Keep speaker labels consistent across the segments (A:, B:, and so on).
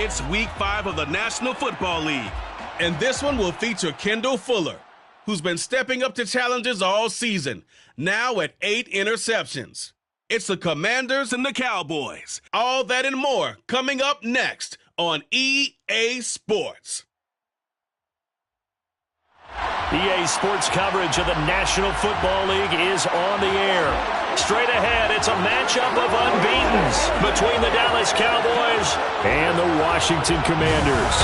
A: It's Week 5 of the National Football League, and this one will feature Kendall Fuller, who's been stepping up to challenges all season, now at 8 interceptions. It's the Commanders and the Cowboys. All that and more coming up next on EA Sports.
B: EA Sports coverage of the National Football League is on the air. Straight ahead, it's a matchup of unbeatens between the Dallas Cowboys and the Washington Commanders.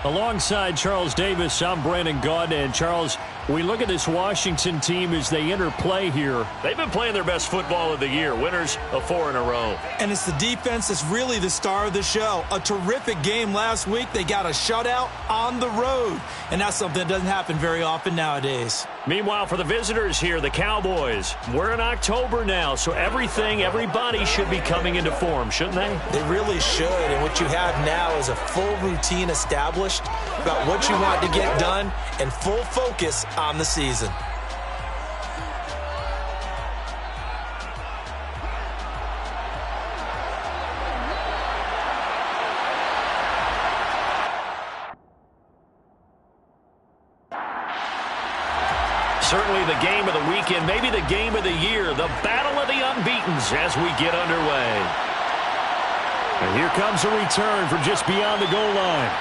B: Alongside Charles Davis, I'm Brandon Gaudin. And Charles, we look at this Washington team as they interplay here. They've been playing their best football of the year. Winners of 4 in a row.
C: And it's the defense that's really the star of the show. A terrific game last week. They got a shutout on the road. And that's something that doesn't happen very often nowadays.
B: Meanwhile, for the visitors here, the Cowboys, we're in October now, so everybody should be coming into form, shouldn't they?
C: They really should, and what you have now is a full routine established about what you want to get done and full focus on the season.
B: Certainly the game of the weekend, maybe the game of the year, the battle of the unbeatens as we get underway. And here comes a return from just beyond the goal line.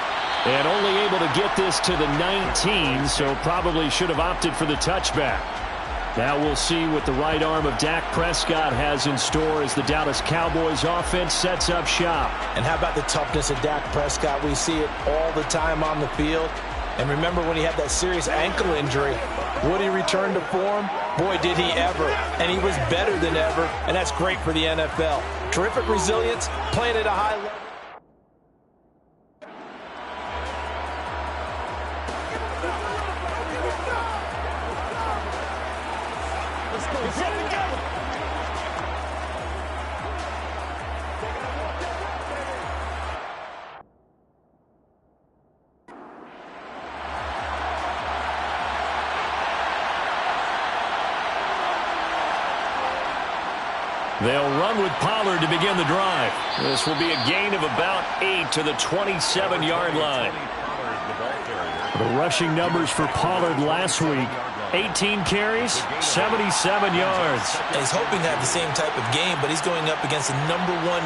B: And only able to get this to the 19, so probably should have opted for the touchback. Now we'll see what the right arm of Dak Prescott has in store as the Dallas Cowboys offense sets up shop.
C: And how about the toughness of Dak Prescott? We see it all the time on the field. And remember when he had that serious ankle injury, would he return to form? Boy, did he ever. And he was better than ever, and that's great for the NFL. Terrific resilience, playing at a high level.
B: They'll run with Pollard to begin the drive. This will be a gain of about 8 to the 27-yard line. The rushing numbers for Pollard last week, 18 carries, 77 yards.
C: And he's hoping to have the same type of game, but he's going up against the #1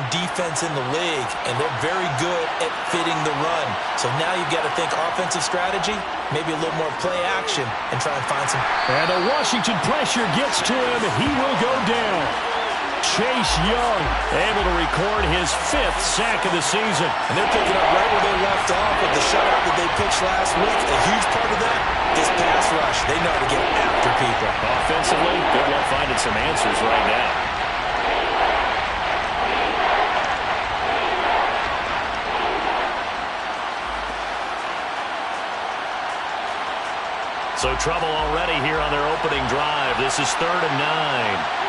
C: defense in the league, and they're very good at fitting the run. So now you've got to think offensive strategy, maybe a little more play action, and try and find some.
B: And the Washington pressure gets to him. He will go down. Chase Young able to record his 5th sack of the season.
C: And they're picking up right where they left off with the shutout that they pitched last week. A huge part of that, this pass rush. They know how to get after people.
B: Offensively, good luck finding some answers right now. So trouble already here on their opening drive. This is 3rd and 9.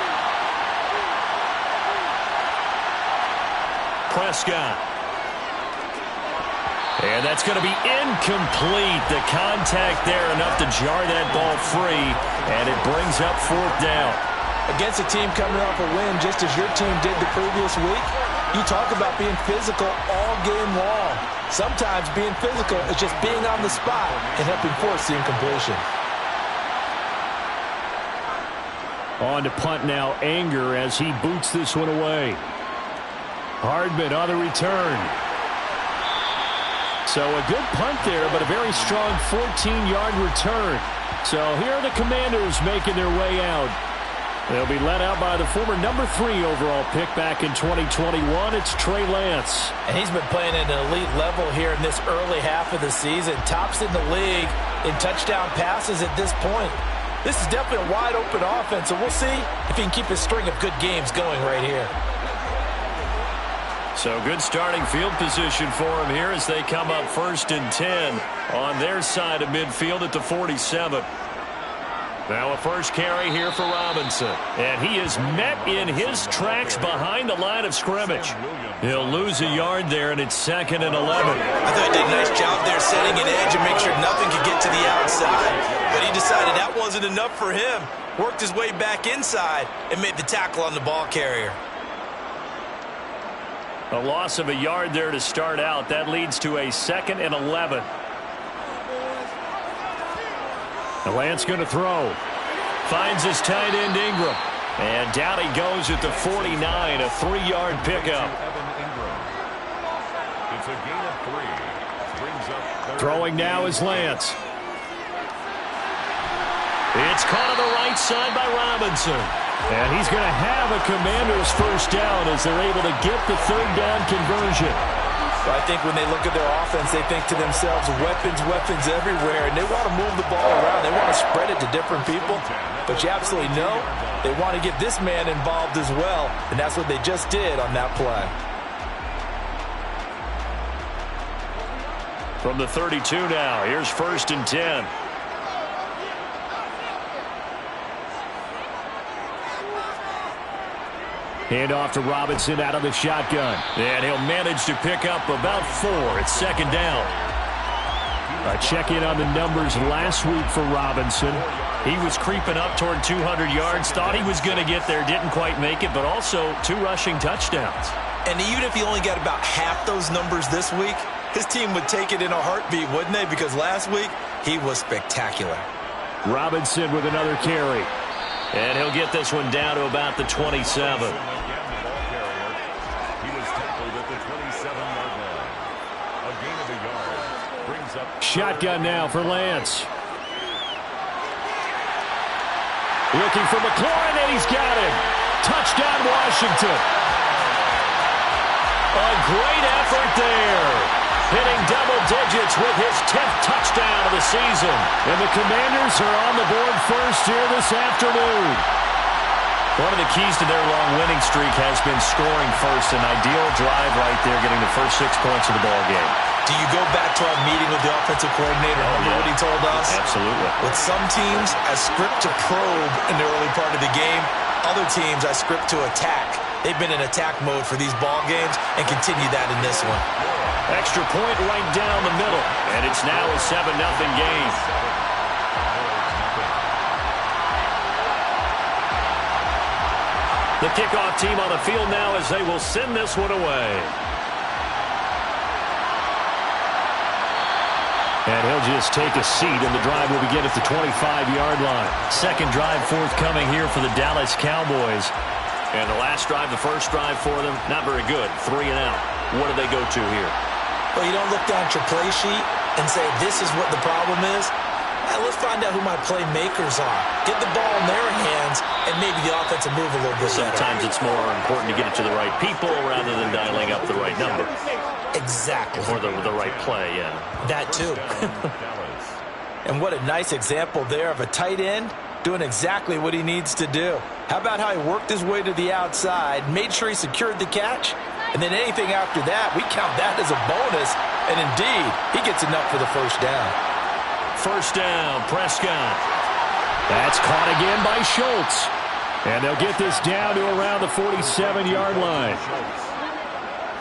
B: Prescott. And that's going to be incomplete. The contact there enough to jar that ball free, and it brings up 4th down.
C: Against a team coming off a win, just as your team did the previous week, you talk about being physical all game long. Sometimes being physical is just being on the spot and helping force the incompletion.
B: On to punt now, Anger, as he boots this one away. Hardman on the return. So a good punt there, but a very strong 14-yard return. So here are the Commanders making their way out. They'll be led out by the former #3 overall pick back in 2021. It's Trey Lance.
C: And he's been playing at an elite level here in this early half of the season. Tops in the league in touchdown passes at this point. This is definitely a wide-open offense, so we'll see if he can keep his string of good games going right here.
B: So good starting field position for him here as they come up 1st and 10 on their side of midfield at the 47. Now a first carry here for Robinson. And he is met in his tracks behind the line of scrimmage. He'll lose a yard there, and it's 2nd and 11.
C: I thought he did a nice job there setting an edge and make sure nothing could get to the outside. But he decided that wasn't enough for him. Worked his way back inside and made the tackle on the ball carrier.
B: A loss of a yard there to start out. That leads to a 2nd and 11. Lance going to throw. Finds his tight end Ingram. And down he goes at the 49, a 3-yard pickup.
D: It's a gain of 3. Brings up
B: Throwing now is Lance. It's caught on the right side by Robinson. And he's going to have a Commanders first down as they're able to get the 3rd down conversion.
C: I think when they look at their offense, they think to themselves, weapons, weapons everywhere, and they want to move the ball around. They want to spread it to different people, but you absolutely know they want to get this man involved as well, and that's what they just did on that play.
B: From the 32 now, here's 1st and 10. Handoff to Robinson out of the shotgun. And he'll manage to pick up about 4. It's 2nd down. A check-in on the numbers last week for Robinson. He was creeping up toward 200 yards. Thought he was going to get there. Didn't quite make it, but also 2 rushing touchdowns.
C: And even if he only got about half those numbers this week, his team would take it in a heartbeat, wouldn't they? Because last week, he was spectacular.
B: Robinson with another carry. And he'll get this one down to about the 27. Shotgun now for Lance. Looking for McLaurin, and he's got him. Touchdown, Washington. A great effort there. Hitting double digits with his 10th touchdown of the season. And the Commanders are on the board first here this afternoon. One of the keys to their long winning streak has been scoring first. An ideal drive right there, getting the first 6 points of the ball game.
C: Do you go back to our meeting with the offensive coordinator? Remember what he told us?
B: Absolutely.
C: With some teams, I script to probe in the early part of the game. Other teams, I script to attack. They've been in attack mode for these ball games and continue that in this one.
B: Extra point right down the middle. And it's now a 7-0 game. The kickoff team on the field now as they will send this one away. And he'll just take a seat, and the drive will begin at the 25-yard line. Second drive forthcoming here for the Dallas Cowboys. And the last drive, the first drive for them, not very good. 3 and out. What do they go to here?
C: Well, you don't look down at your play sheet and say, this is what the problem is. Let's find out who my playmakers are. Get the ball in their hands, and maybe the offense will move a little bit better.
B: Sometimes it's more important to get it to the right people rather than dialing up the right number.
C: Exactly.
B: Or the right play, yeah.
C: That too. And what a nice example there of a tight end doing exactly what he needs to do. How about how he worked his way to the outside, made sure he secured the catch, and then anything after that, we count that as a bonus. And indeed, he gets enough for the first down.
B: First down, Prescott. That's caught again by Schultz. And they'll get this down to around the 47-yard line.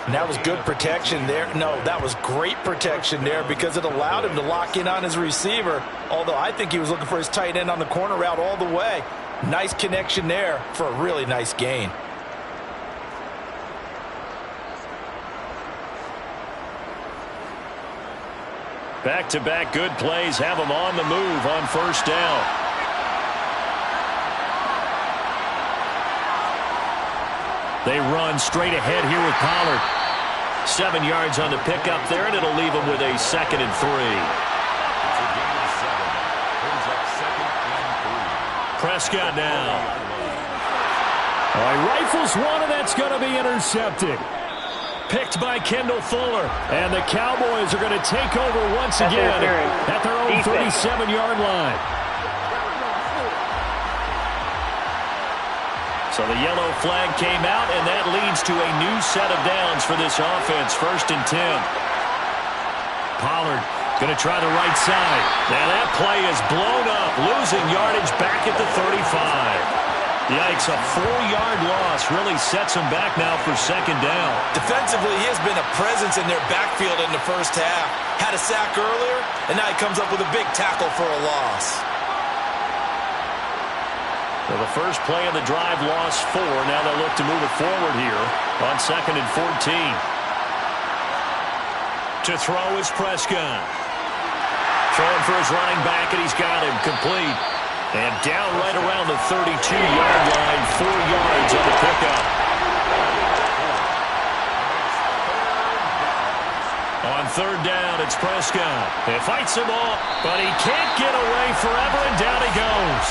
C: And that was good protection there. No, that was great protection there because it allowed him to lock in on his receiver. Although I think he was looking for his tight end on the corner route all the way. Nice connection there for a really nice gain.
B: Back-to-back good plays have them on the move on first down. They run straight ahead here with Pollard. 7 yards on the pickup there, and it'll leave them with a 2nd and 3. Prescott now. He rifles one, and that's going to be intercepted. Picked by Kendall Fuller. And the Cowboys are going to take over once again at their own 37-yard line. So the yellow flag came out, and that leads to a new set of downs for this offense. 1st and 10. Pollard Going to try the right side. Now that play is blown up, losing yardage back at the 35. Yikes, a 4-yard loss really sets him back now for second down.
C: Defensively, he has been a presence in their backfield in the first half. Had a sack earlier, and now he comes up with a big tackle for a loss.
B: So the first play of the drive lost 4. Now they'll look to move it forward here on 2nd and 14. To throw is Prescott. Throwing for his running back, and he's got him complete. And down right around the 32-yard line, 4 yards on the pickup. On 3rd down, it's Prescott. He fights him off, but he can't get away forever, and down he goes.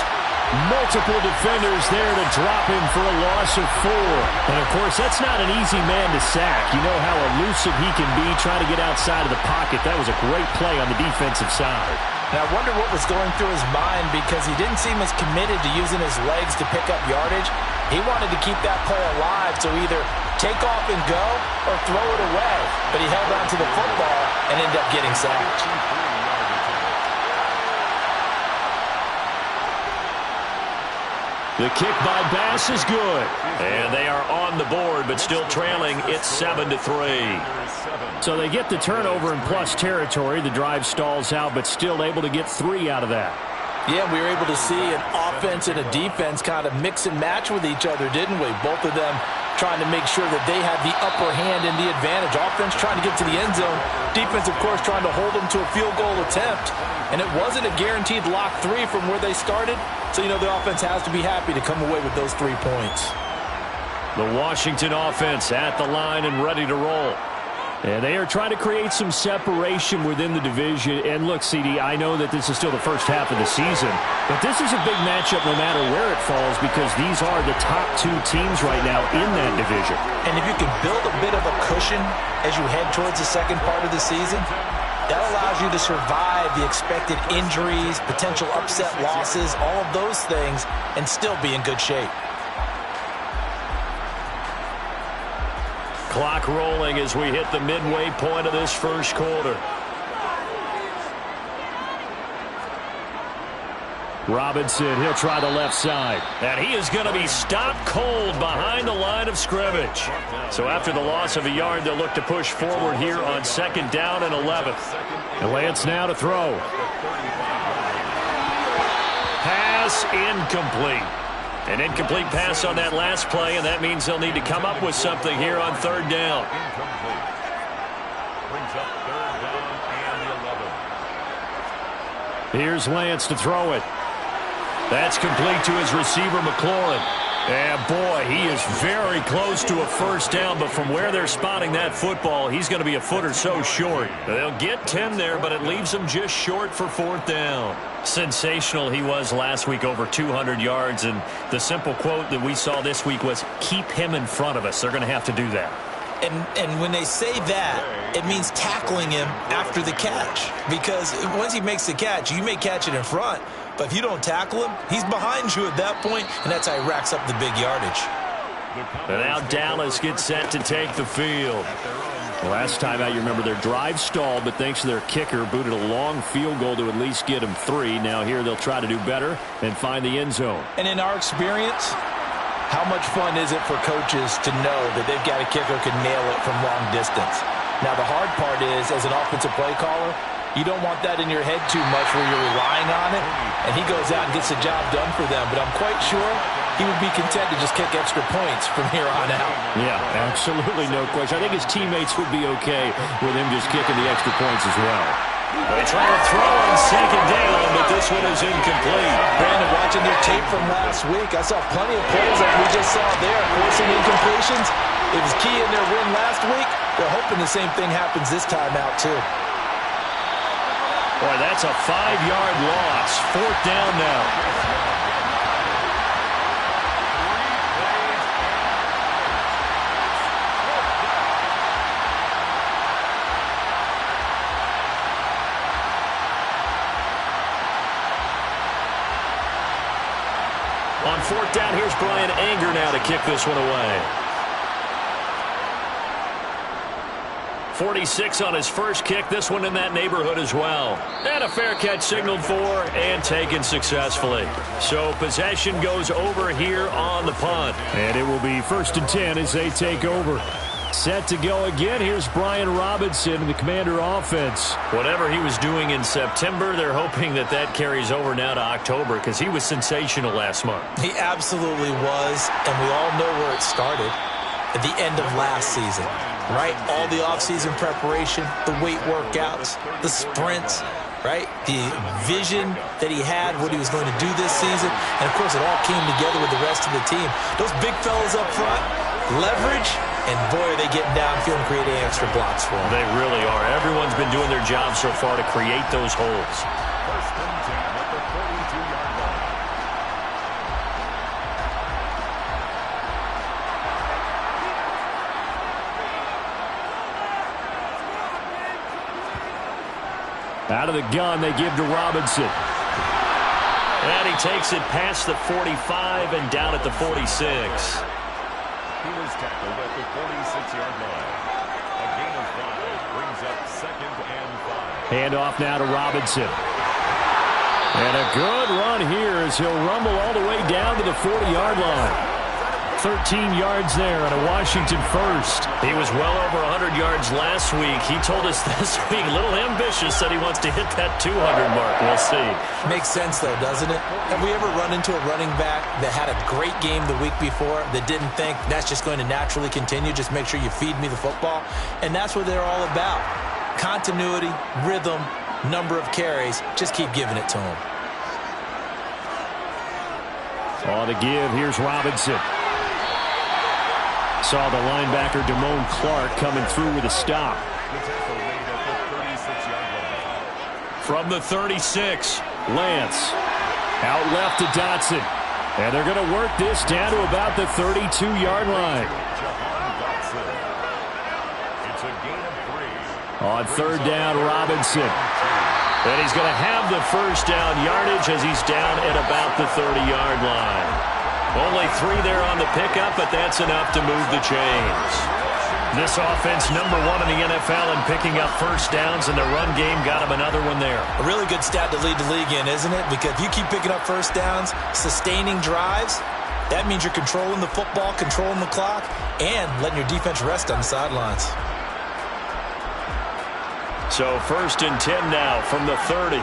B: Multiple defenders there to drop him for a loss of 4. And, of course, that's not an easy man to sack. You know how elusive he can be trying to get outside of the pocket. That was a great play on the defensive side.
C: And I wonder what was going through his mind because he didn't seem as committed to using his legs to pick up yardage. He wanted to keep that play alive, so either take off and go or throw it away. But he held on to the football and ended up getting sacked.
B: The kick by Bass is good. And they are on the board, but still trailing. It's 7-3. So they get the turnover in plus territory. The drive stalls out, but still able to get 3 out of that.
C: Yeah, we were able to see an offense and a defense kind of mix and match with each other, didn't we? Both of them trying to make sure that they had the upper hand and the advantage. Offense trying to get to the end zone. Defense, of course, trying to hold them to a field goal attempt. And it wasn't a guaranteed lock 3 from where they started. So, you know, the offense has to be happy to come away with those 3 points.
B: The Washington offense at the line and ready to roll. And they are trying to create some separation within the division. And look, CD, I know that this is still the first half of the season, but this is a big matchup no matter where it falls because these are the top 2 teams right now in that division.
C: And if you can build a bit of a cushion as you head towards the second part of the season, that allows you to survive the expected injuries, potential upset losses, all of those things, and still be in good shape.
B: Clock rolling as we hit the midway point of this first quarter. Robinson, he'll try the left side. And he is going to be stopped cold behind the line of scrimmage. So after the loss of a yard, they'll look to push forward here on 2nd down and 11. And Lance now to throw. Pass incomplete. An incomplete pass on that last play, and that means they'll need to come up with something here on 3rd down.
D: Incomplete. Brings up 3rd down and 11.
B: Here's Lance to throw it. That's complete to his receiver, McLaurin. And, boy, he is very close to a first down, but from where they're spotting that football, he's going to be a foot or so short. They'll get 10 there, but it leaves them just short for 4th down. Sensational he was last week, over 200 yards, and the simple quote that we saw this week was, keep him in front of us. They're going to have to do that.
C: And when they say that, it means tackling him after the catch. Because once he makes the catch, you may catch it in front. But if you don't tackle him, he's behind you at that point, and that's how he racks up the big yardage.
B: And now Dallas gets set to take the field. Last time out, you remember their drive stalled, but thanks to their kicker, booted a long field goal to at least get them 3. Now here they'll try to do better and find the end zone.
C: And in our experience, how much fun is it for coaches to know that they've got a kicker who can nail it from long distance? Now the hard part is, as an offensive play caller, you don't want that in your head too much where you're relying on it, and he goes out and gets the job done for them. But I'm quite sure he would be content to just kick extra points from here on out.
B: Yeah, absolutely no question. I think his teammates would be okay with him just kicking the extra points as well. They try to throw on 2nd down, but this one is incomplete.
C: Brandon, watching their tape from last week, I saw plenty of plays like we just saw there, forcing incompletions. It was key in their win last week. They're hoping the same thing happens this time out, too.
B: Boy, that's a 5-yard loss. 4th down now. On 4th down, here's Brian Anger now to kick this one away. 46 on his first kick. This one in that neighborhood as well. And a fair catch signaled for and taken successfully. So possession goes over here on the punt.
E: And it will be 1st and 10 as they take over. Set to go again. Here's Brian Robinson, the Commander offense.
B: Whatever he was doing in September, they're hoping that that carries over now to October because he was sensational last month.
C: He absolutely was, and we all know where it started. At the end of last season, right? All the offseason preparation, the weight workouts, the sprints, right? The vision that he had, what he was going to do this season. And, of course, it all came together with the rest of the team. Those big fellas up front, leverage, and, boy, are they getting downfield and creating extra blocks for them.
B: They really are. Everyone's been doing their job so far to create those holes.
D: 1st and 10 at the 42-yard line.
E: Out of the gun, they give to Robinson.
B: And he takes it past the 45 and down at the 46.
D: He was tackled at the 46-yard line. A gain of 5 brings up 2nd and 5.
E: Handoff now to Robinson. And a good run here as he'll rumble all the way down to the 40-yard line. 13 yards there on a Washington first.
B: He was well over 100 yards last week. He told us this week, a little ambitious, said he wants to hit that 200 mark. We'll see.
C: Makes sense, though, doesn't it? Have we ever run into a running back that had a great game the week before that didn't think that's just going to naturally continue? Just make sure you feed me the football. And that's what they're all about. Continuity, rhythm, number of carries. Just keep giving it to him.
E: On the give, here's Robinson. Saw the linebacker Damone Clark coming through with a stop.
D: The tackle made at the 36-yard line.
B: From the 36,
E: Lance out left to Dotson. And they're going to work this down to about the 32-yard line.
D: It's a gain of 3.
E: On 3rd down, Robinson.
B: and he's going to have the first down yardage as he's down at about the 30-yard line. Only 3 there on the pickup, but that's enough to move the chains. This offense, #1 in the NFL in picking up first downs, and the run game got him another one there.
C: A really good stat to lead the league in, isn't it? Because if you keep picking up first downs, sustaining drives, that means you're controlling the football, controlling the clock, and letting your defense rest on the sidelines.
B: So 1st and 10 now from the 30.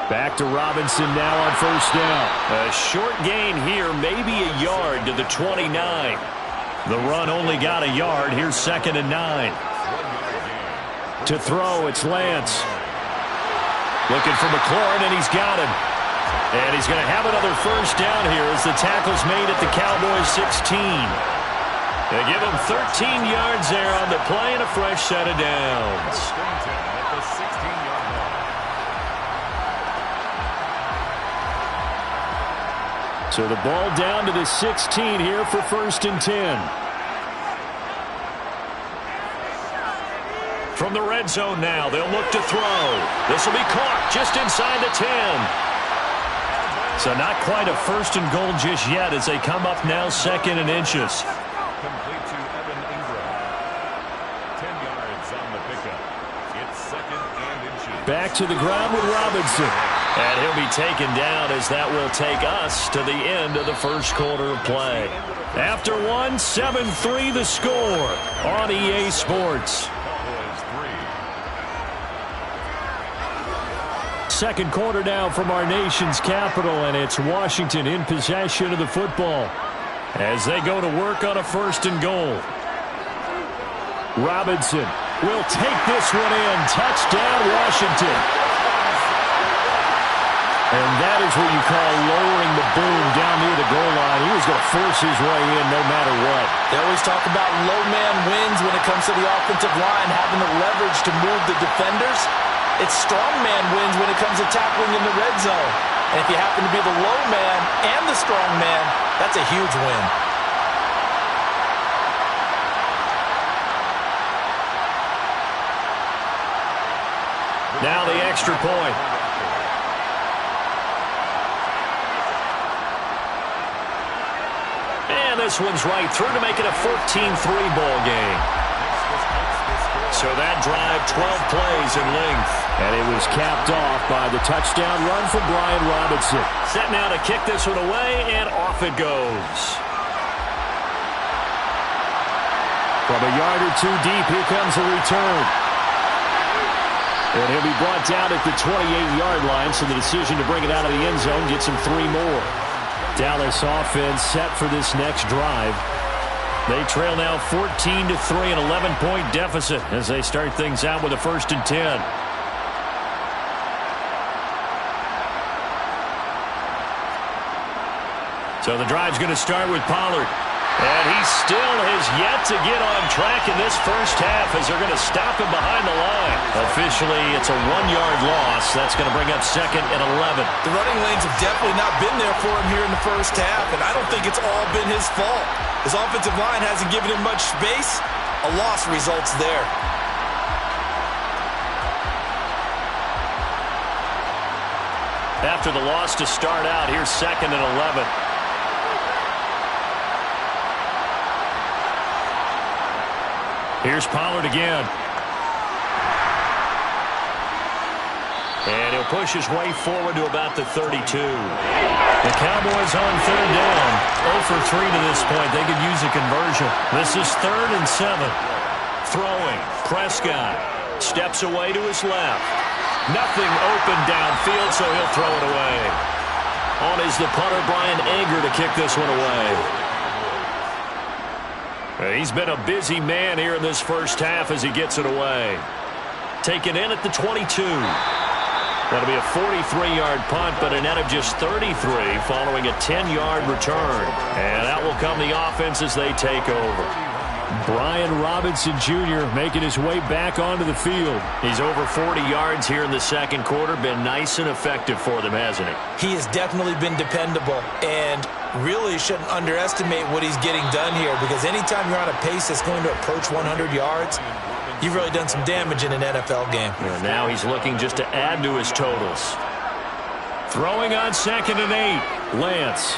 E: Back to Robinson now on first down.
B: A short gain here, maybe a yard to the 29. The run only got a yard. Here's 2nd and 9.
E: To throw, it's Lance.
B: Looking for McLaurin, and he's got him. And he's going to have another first down here as the tackle's made at the Cowboys 16. They give him 13 yards there on the play and a fresh set of downs.
E: So the ball down to the 16 here for 1st and 10.
B: From the red zone now, they'll look to throw. This will be caught just inside the 10. So not quite a 1st and goal just yet as they come up now 2nd and inches.
D: Complete to Evan Ingram. 10 yards on the pickup. It's 2nd and inches.
E: Back to the ground with Robinson.
B: And he'll be taken down as that will take us to the end of the first quarter of play. After one, 7-3 the score on EA Sports.
E: Second quarter now from our nation's capital, and it's Washington in possession of the football as they go to work on a 1st and goal. Robinson will take this one in. Touchdown, Washington. And that is what you call lowering the boom down near the goal line. He was going to force his way in no matter what.
C: They always talk about low man wins when it comes to the offensive line, having the leverage to move the defenders. It's strong man wins when it comes to tackling in the red zone. And if you happen to be the low man and the strong man, that's a huge win.
B: Now the extra point. this one's right through to make it a 14-3 ball game. So that drive, 12 plays in length.
E: And it was capped off by the touchdown run from Brian Robinson.
B: Set now to kick this one away, and off it goes.
E: From a yard or two deep, here comes a return. And he'll be brought down at the 28-yard line, so the decision to bring it out of the end zone gets him 3 more. Dallas offense set for this next drive. They trail now 14-3, an 11-point deficit as they start things out with a 1st and 10.
B: So the drive's going to start with Pollard. And he still has yet to get on track in this first half as they're going to stop him behind the line. Officially, it's a 1-yard loss. That's going to bring up 2nd and 11.
C: The running lanes have definitely not been there for him here in the first half, and I don't think it's all been his fault. His offensive line hasn't given him much space. A loss results there.
B: After the loss to start out, here's 2nd and 11. Here's Pollard again. And he'll push his way forward to about the 32. The Cowboys on 3rd down. 0 for 3 to this point. They could use a conversion. This is 3rd and 7. Throwing. Prescott steps away to his left. Nothing open downfield, so he'll throw it away. On is the punter, Brian Anger, to kick this one away. He's been a busy man here in this first half as he gets it away. Taken in at the 22. That'll be a 43-yard punt, but a net of just 33 following a 10-yard return. And that will come the offense as they take over.
E: Brian Robinson Jr. making his way back onto the field.
B: He's over 40 yards here in the second quarter. Been nice and effective for them, hasn't he?
C: He has definitely been dependable, and really shouldn't underestimate what he's getting done here, because anytime you're on a pace that's going to approach 100 yards, you've really done some damage in an NFL game.
B: And now he's looking just to add to his totals.
E: Throwing on 2nd and 8. Lance.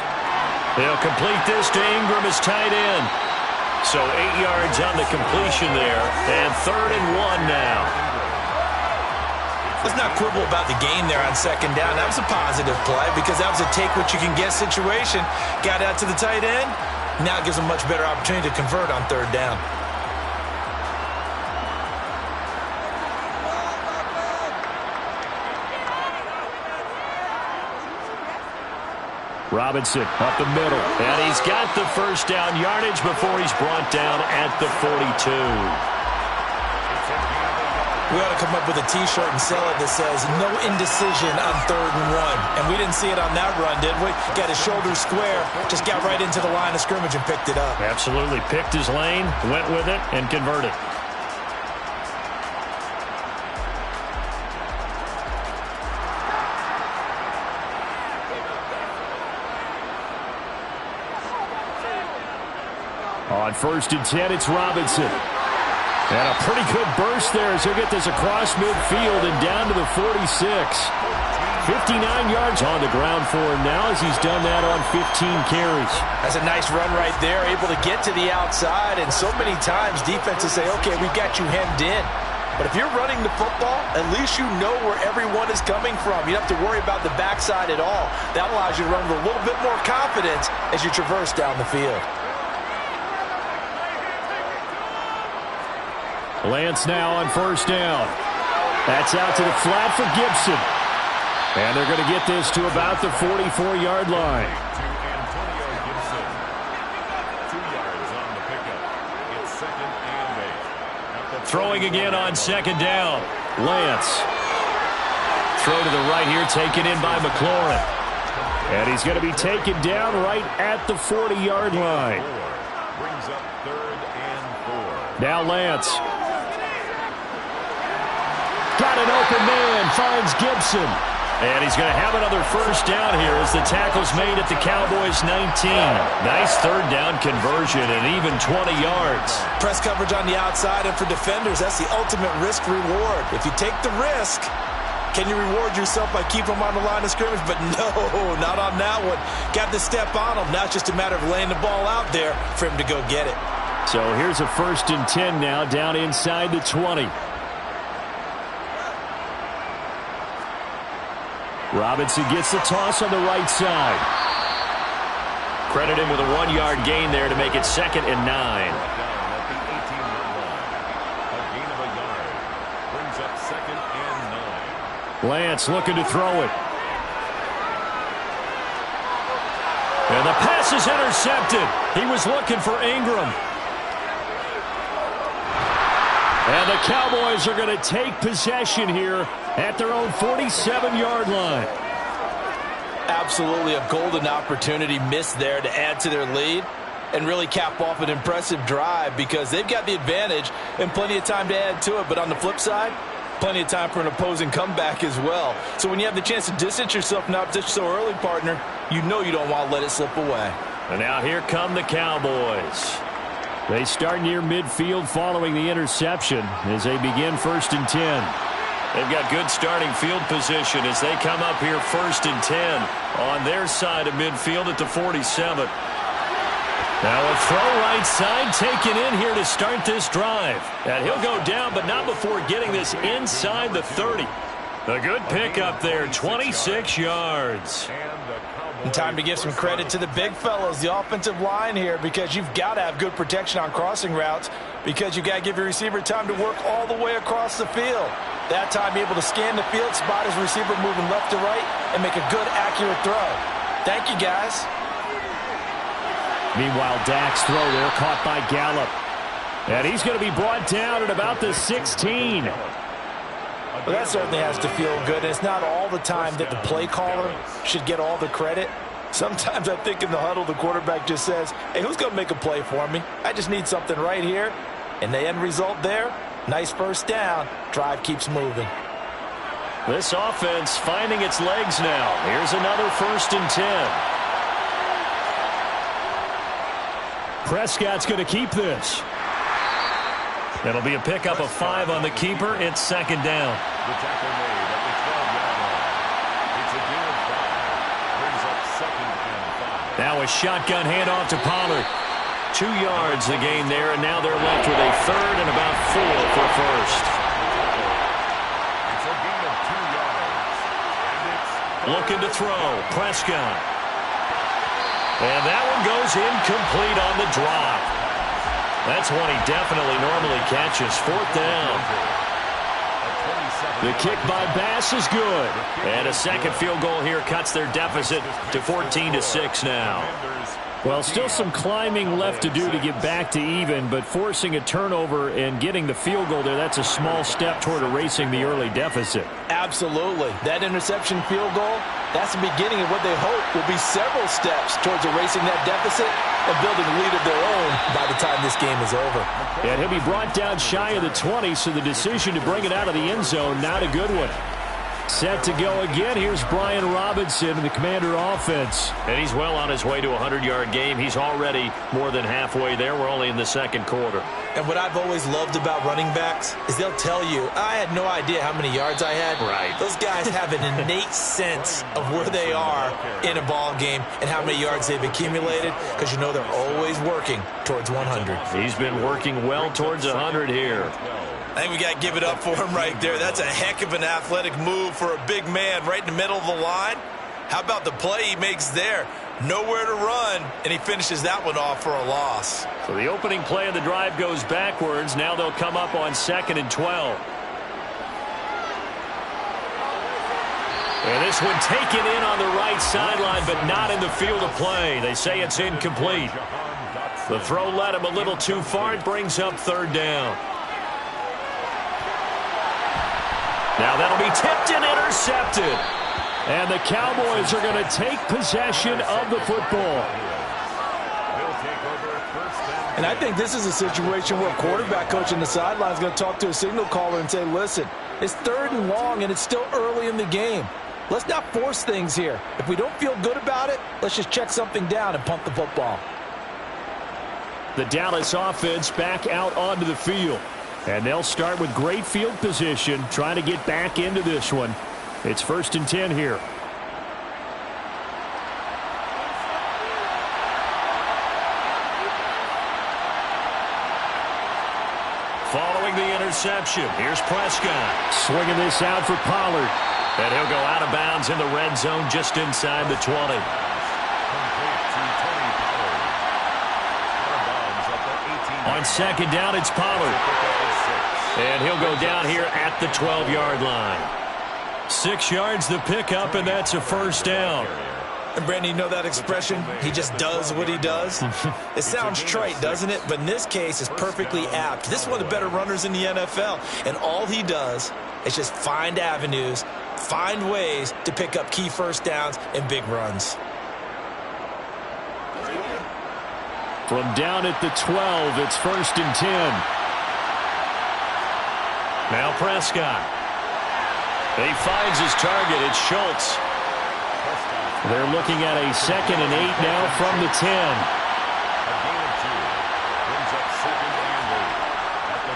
B: They'll complete this to Ingram as tight end. So 8 yards on the completion there, and 3rd and 1 now.
C: Let's not quibble about the gain there on 2nd down. That was a positive play because that was a take-what-you-can-get situation. Got out to the tight end. Now it gives him a much better opportunity to convert on 3rd down.
E: Robinson up the middle.
B: And he's got the first down yardage before he's brought down at the 42.
C: We ought to come up with a T-shirt and sell it that says, no indecision on 3rd and 1. And we didn't see it on that run, did we? Got his shoulders square, just got right into the line of scrimmage and picked it up.
B: Absolutely. Picked his lane, went with it, and converted.
E: On 1st and 10, it's Robinson. And a pretty good burst there as he'll get this across midfield and down to the 46. 59 yards on the ground for him now as he's done that on 15 carries.
C: That's a nice run right there, able to get to the outside. And so many times defenses say, okay, we've got you hemmed in. But if you're running the football, at least you know where everyone is coming from. You don't have to worry about the backside at all. That allows you to run with a little bit more confidence as you traverse down the field.
E: Lance now on 1st down. That's out to the flat for Gibson. And they're going to get this to about the 44-yard line.
D: Gibson. 2 yards on the pickup. It's 2nd and 8.
B: Throwing again on 2nd down. Lance. Throw to the right here, taken in by McLaurin.
E: And he's going to be taken down right at the 40-yard line.
D: Brings up 3rd and 4.
E: Now Lance. Got an open man, finds Gibson.
B: And he's going to have another first down here as the tackle's made at the Cowboys 19. Nice 3rd down conversion and even 20 yards.
C: Press coverage on the outside, and for defenders, that's the ultimate risk reward. If you take the risk, Can you reward yourself by keeping him on the line of scrimmage? But no, not on that one. Got to step on him. Now it's just a matter of laying the ball out there for him to go get it.
E: So here's a 1st and 10 now, down inside the 20. Robinson gets the toss on the right side.
B: Credit him with a 1-yard gain there to make it 2nd and 9.
E: Lance looking to throw it. And the pass is intercepted. He was looking for Ingram. And the Cowboys are going to take possession here at their own 47-yard line.
C: Absolutely a golden opportunity missed there to add to their lead and really cap off an impressive drive because they've got the advantage and plenty of time to add to it. But on the flip side, plenty of time for an opposing comeback as well. So when you have the chance to distance yourself from opposition so early, partner, you know you don't want to let it slip away.
B: And now here come the Cowboys.
E: They start near midfield following the interception as they begin 1st and 10.
B: They've got good starting field position as they come up here 1st and 10 on their side of midfield at the 47. Now a throw right side taken in here to start this drive. And he'll go down, but not before getting this inside the 30. A good pickup there, 26 yards.
C: And time to give some credit to the big fellows, the offensive line here, because you've got to have good protection on crossing routes because you've got to give your receiver time to work all the way across the field. That time, be able to scan the field, spot his receiver moving left to right, and make a good, accurate throw. Thank you, guys.
E: Meanwhile, Dak's throw there caught by Gallup. And he's going to be brought down at about the 16.
C: Well, that certainly has to feel good. And it's not all the time that the play caller should get all the credit. Sometimes I think in the huddle, the quarterback just says, hey, who's going to make a play for me? I just need something right here. And the end result there, nice 1st down. Drive keeps moving.
B: This offense finding its legs now. Here's another 1st and 10.
E: Prescott's going to keep this.
B: It'll be a pickup of 5 on the keeper. It's 2nd down.
D: The tackle made at the 12-yard line. It's a gain of 5. Brings up 2nd and 5.
B: Now a shotgun handoff to Pollard. 2 yards the gain there, and now they're left with a 3rd and about 4 for 1st.
D: It's a gain of 2 yards. And it's
B: Looking to throw. Prescott. And that one goes incomplete on the drop. That's one he definitely normally catches. 4th down.
E: The kick by Bass is good.
B: And a second field goal here cuts their deficit to 14-6 now.
E: Well, still some climbing left to do to get back to even, but forcing a turnover and getting the field goal there, that's a small step toward erasing the early deficit.
C: Absolutely. That interception field goal, that's the beginning of what they hope will be several steps towards erasing that deficit and building a lead of their own by the time this game is over.
E: And he'll be brought down shy of the 20, so the decision to bring it out of the end zone, not a good one. Set to go again. Here's Brian Robinson in the Commander offense.
B: And he's well on his way to a 100-yard game. He's already more than halfway there. We're only in the 2nd quarter.
C: And what I've always loved about running backs is they'll tell you, I had no idea how many yards I had.
B: Right.
C: Those guys have an innate sense of where they are in a ball game and how many yards they've accumulated because you know they're always working towards 100.
B: He's been working well towards 100 here.
C: I think we got to give it up for him right there. That's a heck of an athletic move for a big man right in the middle of the line. How about the play he makes there? Nowhere to run, and he finishes that one off for a loss.
B: So the opening play of the drive goes backwards. Now they'll come up on 2nd and 12. And this one taken in on the right sideline, but not in the field of play. They say it's incomplete. The throw led him a little too far. It brings up 3rd down. Now that'll be tipped and intercepted.
E: And the Cowboys are going to take possession of the football.
C: And I think this is a situation where a quarterback coach in the sideline is going to talk to a signal caller and say, listen, it's 3rd and long and it's still early in the game. Let's not force things here. If we don't feel good about it, let's just check something down and pump the football.
E: The Dallas offense back out onto the field. And they'll start with great field position, trying to get back into this one. It's 1st and 10 here.
B: Following the interception, here's Prescott.
E: Swinging this out for Pollard.
B: And he'll go out of bounds in the red zone just inside the 20. On 2nd down, it's Pollard. And he'll go down here at the 12-yard line. 6 yards the pickup, and that's a 1st down.
C: And Brandon, you know that expression? He just does what he does. It sounds trite, doesn't it? But in this case, it's perfectly apt. This is one of the better runners in the NFL. And all he does is just find avenues, find ways to pick up key 1st downs and big runs.
E: From down at the 12, it's 1st and 10.
B: Now Prescott. He finds his target. It's Schultz.
E: They're looking at a 2nd and 8 now from the 10.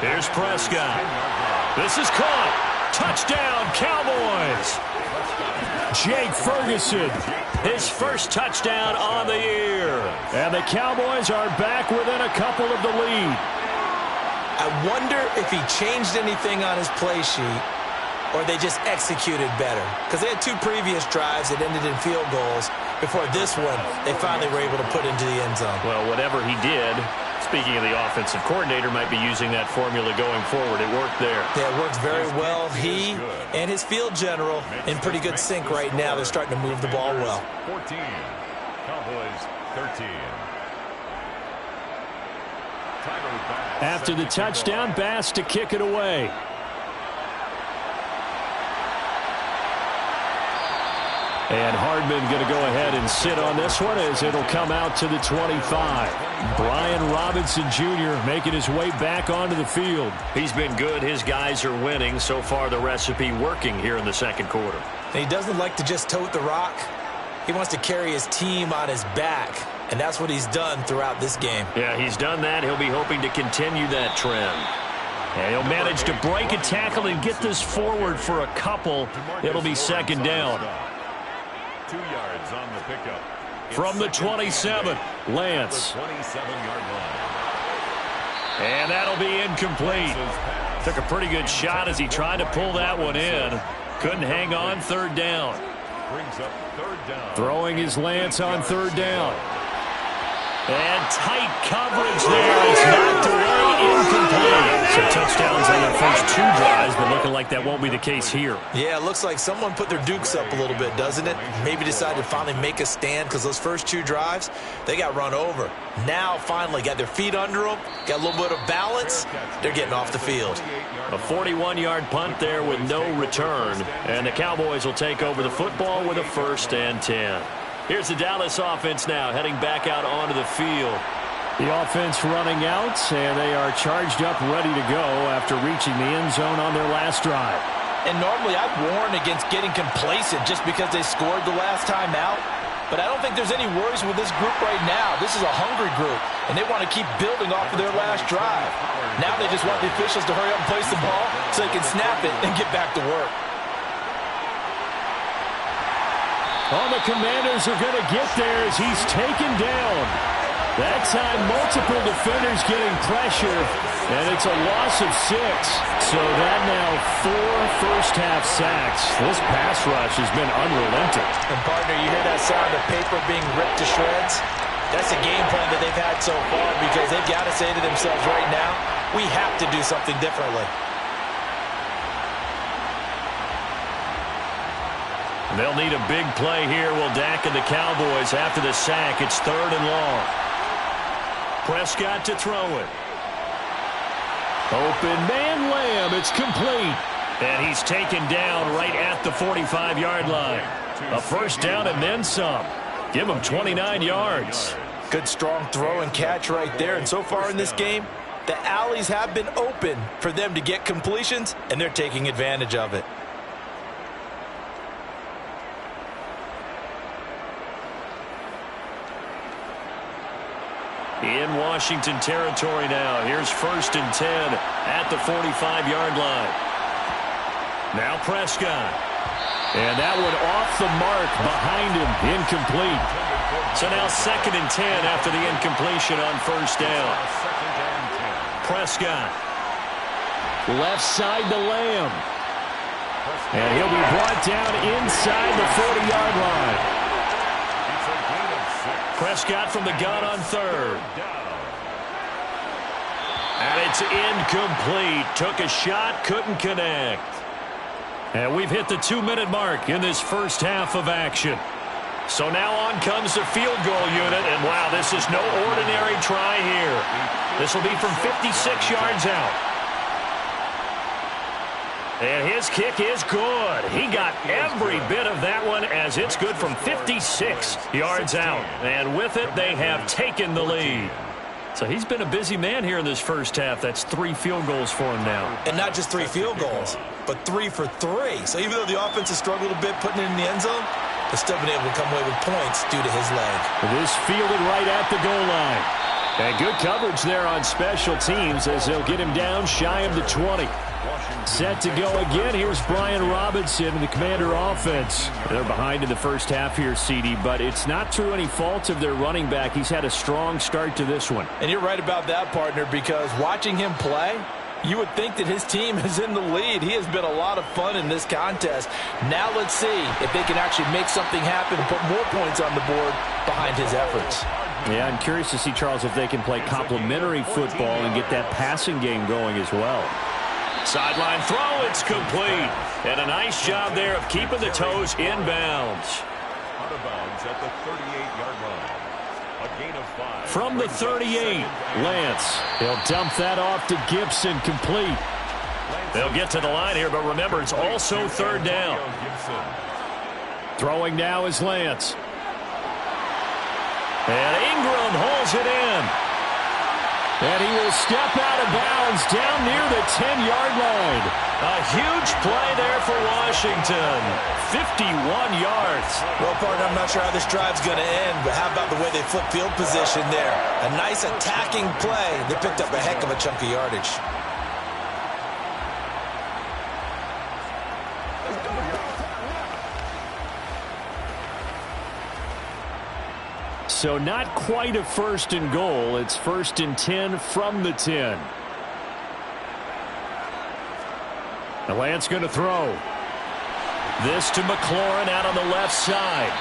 B: Here's Prescott. This is caught. Touchdown, Cowboys.
E: Jake Ferguson.
B: His 1st touchdown on the year.
E: And the Cowboys are back within a couple of the lead.
C: I wonder if he changed anything on his play sheet or they just executed better. Because they had 2 previous drives that ended in field goals. Before this one, they finally were able to put into the end zone.
B: Well, whatever he did, speaking of the offensive coordinator, might be using that formula going forward. It worked there.
C: Yeah, it worked very well. He and his field general in pretty good sync right now. They're starting to move the ball well.
D: 14, Cowboys 13.
E: After the touchdown, Bass to kick it away. And Hardman going to go ahead and sit on this one as it'll come out to the 25. Brian Robinson Jr. making his way back onto the field.
B: He's been good. His guys are winning. So far, the recipe working here in the 2nd quarter.
C: And he doesn't like to just tote the rock. He wants to carry his team on his back. And that's what he's done throughout this game.
B: Yeah, he's done that. He'll be hoping to continue that trend.
E: And he'll manage to break a tackle and get this forward for a couple. It'll be 2nd down.
D: 2 yards on the pickup.
B: From the 27, Lance.
E: And that'll be incomplete.
B: Took a pretty good shot as he tried to pull that one in. Couldn't hang on. 3rd down.
D: Brings up 3rd down.
E: Throwing his Lance on 3rd down. And tight coverage there. It's knocked away, incomplete.
B: So touchdowns on their first 2 drives, but looking like that won't be the case here.
C: Yeah, it looks like someone put their dukes up a little bit, doesn't it? Maybe decided to finally make a stand because those first 2 drives, they got run over. Now, finally, got their feet under them, got a little bit of balance. They're getting off the field.
B: A 41-yard punt there with no return. And the Cowboys will take over the football with a 1st and 10. Here's the Dallas offense now, heading back out onto the field.
E: The offense running out, and they are charged up, ready to go after reaching the end zone on their last drive.
C: And normally I'd warn against getting complacent just because they scored the last time out. But I don't think there's any worries with this group right now. This is a hungry group, and they want to keep building off of their last drive. Now they just want the officials to hurry up and place the ball so they can snap it and get back to work.
E: Oh, the Commanders are going to get there as he's taken down. That time, multiple defenders getting pressure, and it's a loss of 6. So that now 4 first-half sacks. This pass rush has been unrelenting.
C: And, partner, you hear that sound of paper being ripped to shreds? That's the game plan that they've had so far because they've got to say to themselves right now, we have to do something differently.
B: They'll need a big play here. Will Dak and the Cowboys after the sack. It's 3rd and long. Prescott to throw it.
E: Open man Lamb. It's complete.
B: And he's taken down right at the 45-yard line. A 1st down and then some. Give him 29 yards.
C: Good strong throw and catch right there. And so far in this game, the alleys have been open for them to get completions, and they're taking advantage of it.
B: In Washington territory now. Here's 1st and 10 at the 45-yard line. Now Prescott.
E: And that one off the mark behind him, incomplete.
B: So now 2nd and 10 after the incompletion on first down. Prescott.
E: Left side to Lamb. And he'll be brought down inside the 40-yard line.
B: Prescott from the gun on 3rd. And it's incomplete. Took a shot, couldn't connect. And we've hit the 2-minute mark in this first half of action. So now on comes the field goal unit. And wow, this is no ordinary try here. This will be from 56 yards out. And his kick is good. He got every bit of that one as it's good from 56 yards out. And with it, they have taken the lead. So he's been a busy man here in this first half. That's 3 field goals for him now.
C: And not just 3 field goals, but 3 for 3. So even though the offense has struggled a bit putting it in the end zone, they've still been able to come away with points due to his leg.
E: This fielded right at the goal line. And good coverage there on special teams as they'll get him down shy of the 20. Set to go again. Here's Brian Robinson and the Commander offense. They're behind in the first half here, CD, but it's not through any fault of their running back. He's had a strong start to this one.
C: And you're right about that, partner, because watching him play, you would think that his team is in the lead. He has been a lot of fun in this contest. Now let's see if they can actually make something happen and put more points on the board behind his efforts.
E: Yeah, I'm curious to see, Charles, if they can play complementary football and get that passing game going as well.
B: Sideline throw, it's complete. And a nice job there of keeping the toes inbounds.
D: Out of bounds at the 38-yard line. A gain of 5.
E: From the 38, Lance. He'll dump that off to Gibson, complete.
B: They'll get to the line here, but remember, it's also 3rd down.
E: Throwing now is Lance. And Ingram holds it in. And he will step out of bounds down near the 10-yard line.
B: A huge play there for Washington. 51 yards.
C: Well, partner, I'm not sure how this drive's going to end, but how about the way they flip field position there? A nice attacking play. They picked up a heck of a chunk of yardage.
E: So not quite a 1st and goal. It's 1st and 10 from the 10. The Lance going to throw. This to McLaurin out on the left side.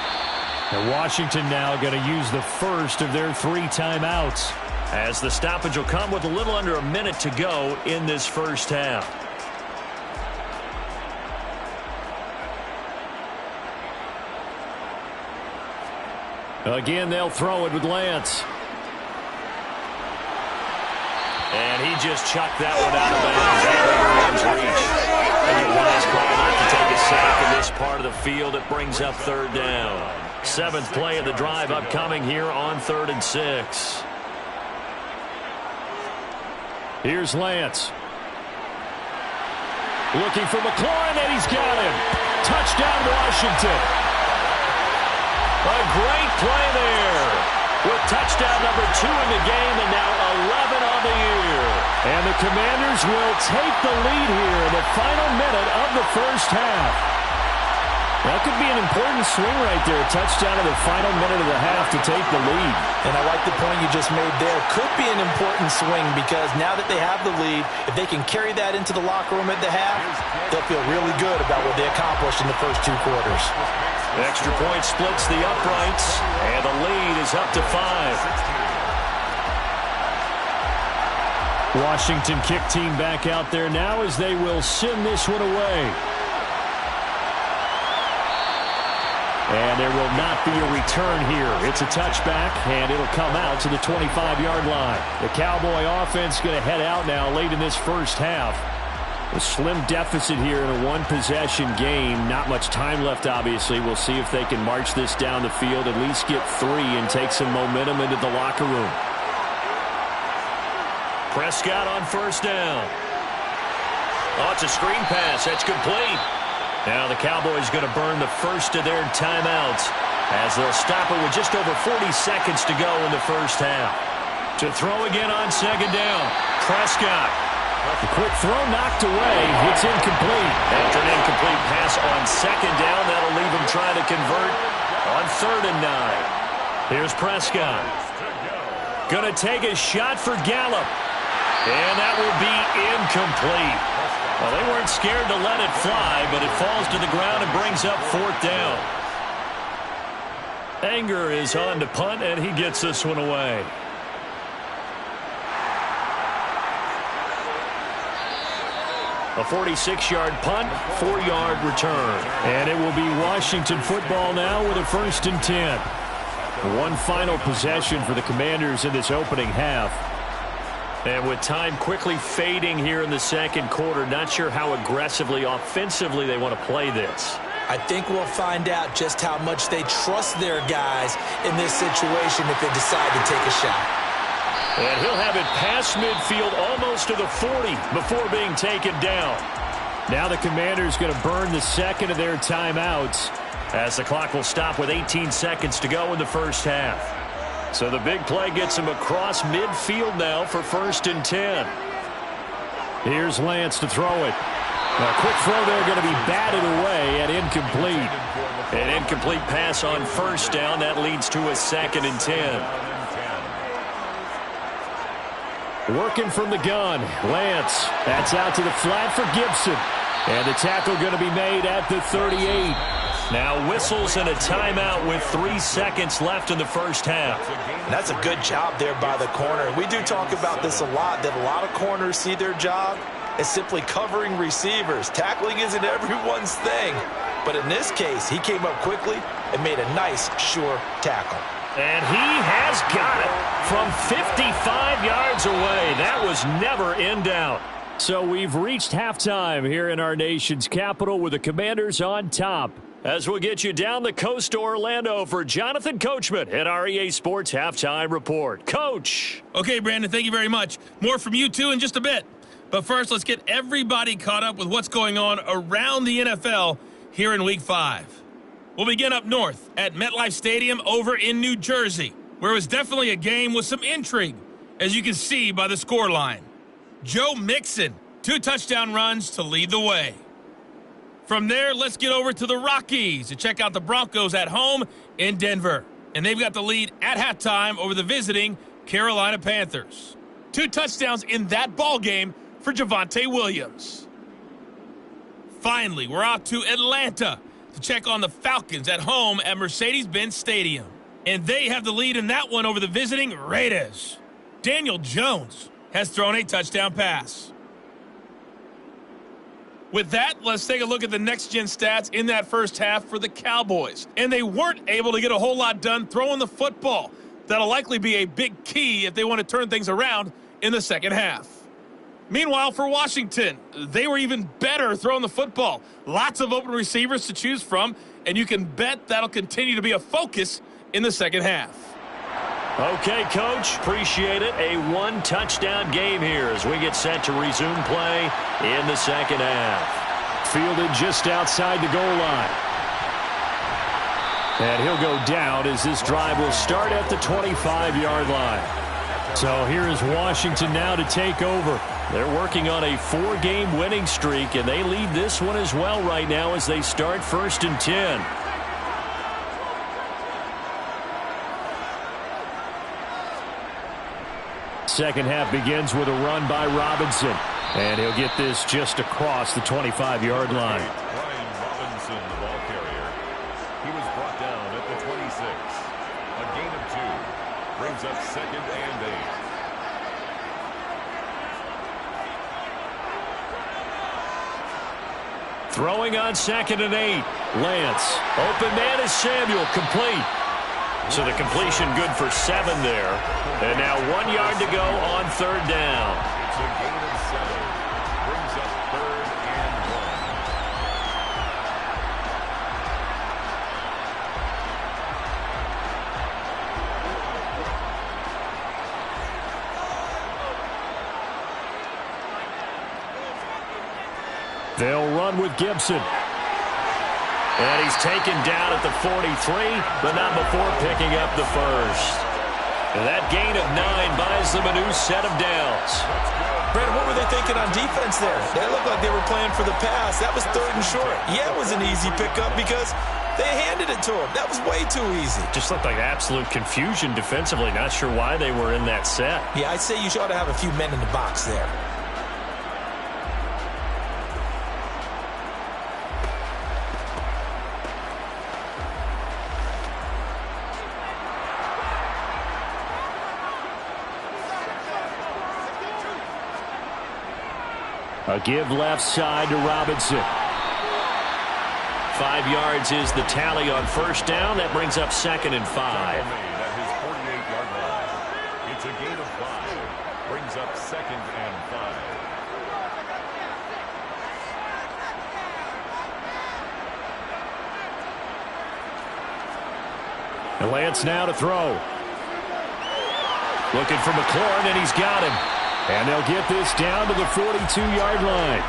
E: And Washington now going to use the first of their 3 timeouts.
B: As the stoppage will come with a little under a minute to go in this first half.
E: Again, they'll throw it with Lance.
B: And he just chucked that one out of bounds. And you want his call not to take a sack in this part of the field. It brings up 3rd down. 7th play of the drive upcoming here on 3rd and 6.
E: Here's Lance. Looking for McLaurin, and he's got him. Touchdown, Washington.
B: A great play there. With touchdown number 2 in the game and now 11 on the year.
E: And the Commanders will take the lead here in the final minute of the first half. That could be an important swing right there. Touchdown in the final minute of the half to take the lead.
C: And I like the point you just made there. Could be an important swing because now that they have the lead, if they can carry that into the locker room at the half, they'll feel really good about what they accomplished in the first 2 quarters.
B: Extra point splits the uprights, and the lead is up to 5.
E: Washington kick team back out there now as they will send this one away. And there will not be a return here. It's a touchback, and it'll come out to the 25-yard line. The Cowboy offense going to head out now late in this first half. A slim deficit here in a 1-possession game. Not much time left, obviously. We'll see if they can march this down the field, at least get 3 and take some momentum into the locker room.
B: Prescott on 1st down. Oh, it's a screen pass. That's complete. Now the Cowboys going to burn the first of their timeouts as they'll stop it with just over 40 seconds to go in the first half. To throw again on 2nd down. Prescott. The quick throw knocked away. It's incomplete. After an incomplete pass on second down, that'll leave him trying to convert on 3rd and 9. Here's Prescott. Going to take a shot for Gallup. And that will be incomplete. Well, they weren't scared to let it fly, but it falls to the ground and brings up 4th down. Anger is on to punt, and he gets this one away. A 46-yard punt, 4-yard return. And it will be Washington football now with a 1st and 10. One final possession for the Commanders in this opening half. And with time quickly fading here in the second quarter, not sure how aggressively, offensively they want to play this.
C: I think we'll find out just how much they trust their guys in this situation if they decide to take a shot.
B: And he'll have it past midfield almost to the 40 before being taken down.
E: Now the Commanders going to burn the second of their timeouts,
B: as the clock will stop with 18 seconds to go in the first half. So the big play gets him across midfield now for 1st and 10.
E: Here's Lance to throw it. A quick throw there going to be batted away and incomplete.
B: An incomplete pass on 1st down. That leads to a 2nd and 10.
E: Working from the gun, Lance. That's out to the flat for Gibson. And the tackle going to be made at the 38.
B: Now whistles and a timeout with 3 seconds left in the first half.
C: And that's a good job there by the corner. We do talk about this a lot, that a lot of corners see their job as simply covering receivers. Tackling isn't everyone's thing. But in this case, he came up quickly and made a nice, sure tackle.
B: And he has got it from 55 yards away. That was never in doubt.
E: So we've reached halftime here in our nation's capital with the Commanders on top.
B: As we'll get you down the coast to Orlando for Jonathan Coachman at our EA Sports Halftime Report. Coach.
F: Okay, Brandon, thank you very much. More from you, too, in just a bit. But first, let's get everybody caught up with what's going on around the NFL here in Week 5. We'll begin up north at MetLife Stadium over in New Jersey, where it was definitely a game with some intrigue, as you can see by the scoreline. Joe Mixon, 2 touchdown runs to lead the way. From there, let's get over to the Rockies to check out the Broncos at home in Denver. And they've got the lead at halftime over the visiting Carolina Panthers. 2 touchdowns in that ball game for Javonte Williams. Finally, we're out to Atlanta to check on the Falcons at home at Mercedes-Benz Stadium. And they have the lead in that one over the visiting Raiders. Daniel Jones has thrown a touchdown pass. With that, let's take a look at the next-gen stats in that first half for the Cowboys. And they weren't able to get a whole lot done throwing the football. That'll likely be a big key if they want to turn things around in the second half. Meanwhile, for Washington, they were even better throwing the football. Lots of open receivers to choose from, and you can bet that'll continue to be a focus in the second half.
B: Okay, Coach, appreciate it. A 1-touchdown game here as we get set to resume play in the second half.
E: Fielded just outside the goal line. And he'll go down as this drive will start at the 25-yard line. So here is Washington now to take over.
B: They're working on a 4-game winning streak, and they lead this one as well right now as they start 1st and 10.
E: Second half begins with a run by Robinson. And he'll get this just across the 25-yard line.
D: Brian Robinson, the ball carrier. He was brought down at the 26. A gain of 2. Brings up 2nd and 8.
B: Throwing on 2nd and 8. Lance. Open man is Samuel. Complete. So the completion good for 7 there. And now 1 yard to go on 3rd down.
D: It's a gain of 7. Brings up 3rd and
E: 1. They'll run with Gibson.
B: And he's taken down at the 43, but not before picking up the first. And that gain of 9 buys them a new set of downs.
D: That's good.
C: Brandon, what were they thinking on defense there? They looked like they were playing for the pass. That was 3rd and short. Yeah, it was an easy pickup because they handed it to him. That was way too easy.
B: Just looked like absolute confusion defensively. Not sure why they were in that set.
C: Yeah, I'd say you ought to have a few men in the box there.
E: A give left side to Robinson.
B: 5 yards is the tally on first down. That brings up 2nd and 5.
D: At his 48-yard line. It's a gain of 5. Brings up 2nd and 5.
E: And Lance now to throw. Looking for McLaurin, and he's got him. And they'll get this down to the 42-yard line.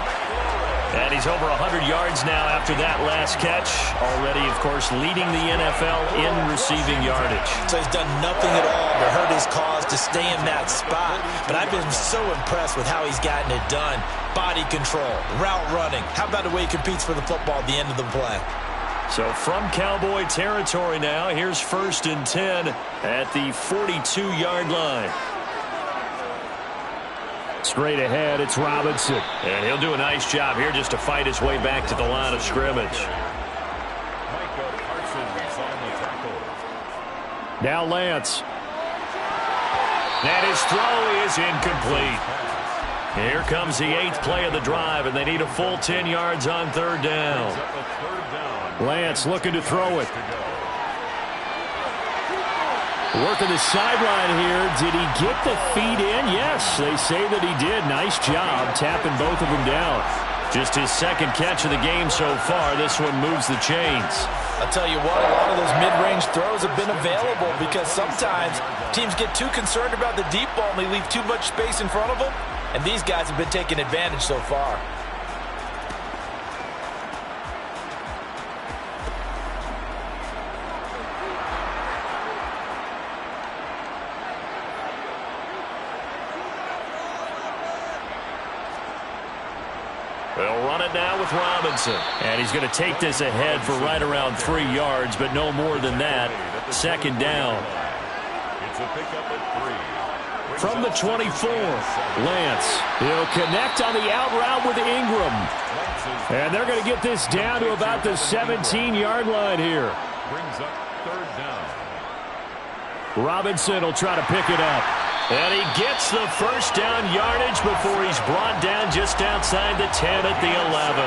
B: And he's over 100 yards now after that last catch. Already, of course, leading the NFL in receiving yardage.
C: So he's done nothing at all to hurt his cause to stay in that spot. But I've been so impressed with how he's gotten it done. Body control, route running. How about the way he competes for the football at the end of the play?
B: So from Cowboy territory now, here's 1st and 10 at the 42-yard line.
E: Straight ahead, it's Robinson.
B: And he'll do a nice job here just to fight his way back to the line of scrimmage.
E: Now Lance.
B: And his throw is incomplete. Here comes the 8th play of the drive, and they need a full 10 yards on 3rd down.
E: Lance looking to throw it. Working the sideline here. Did he get the feet in? Yes, they say that he did. Nice job tapping both of them down.
B: Just his 2nd catch of the game so far. This one moves the chains.
C: I'll tell you what, a lot of those mid-range throws have been available because sometimes teams get too concerned about the deep ball and they leave too much space in front of them. And these guys have been taking advantage so far.
B: They'll run it now with Robinson.
E: And he's going to take this ahead for right around 3 yards, but no more than that. 2nd down.
D: It's a pickup at 3.
E: From the 24, Lance. He'll connect on the out route with Ingram. And they're going to get this down to about the 17-yard line here.
D: Brings up 3rd down.
E: Robinson will try to pick it up.
B: And he gets the first down yardage before he's brought down just outside the 10 at the 11.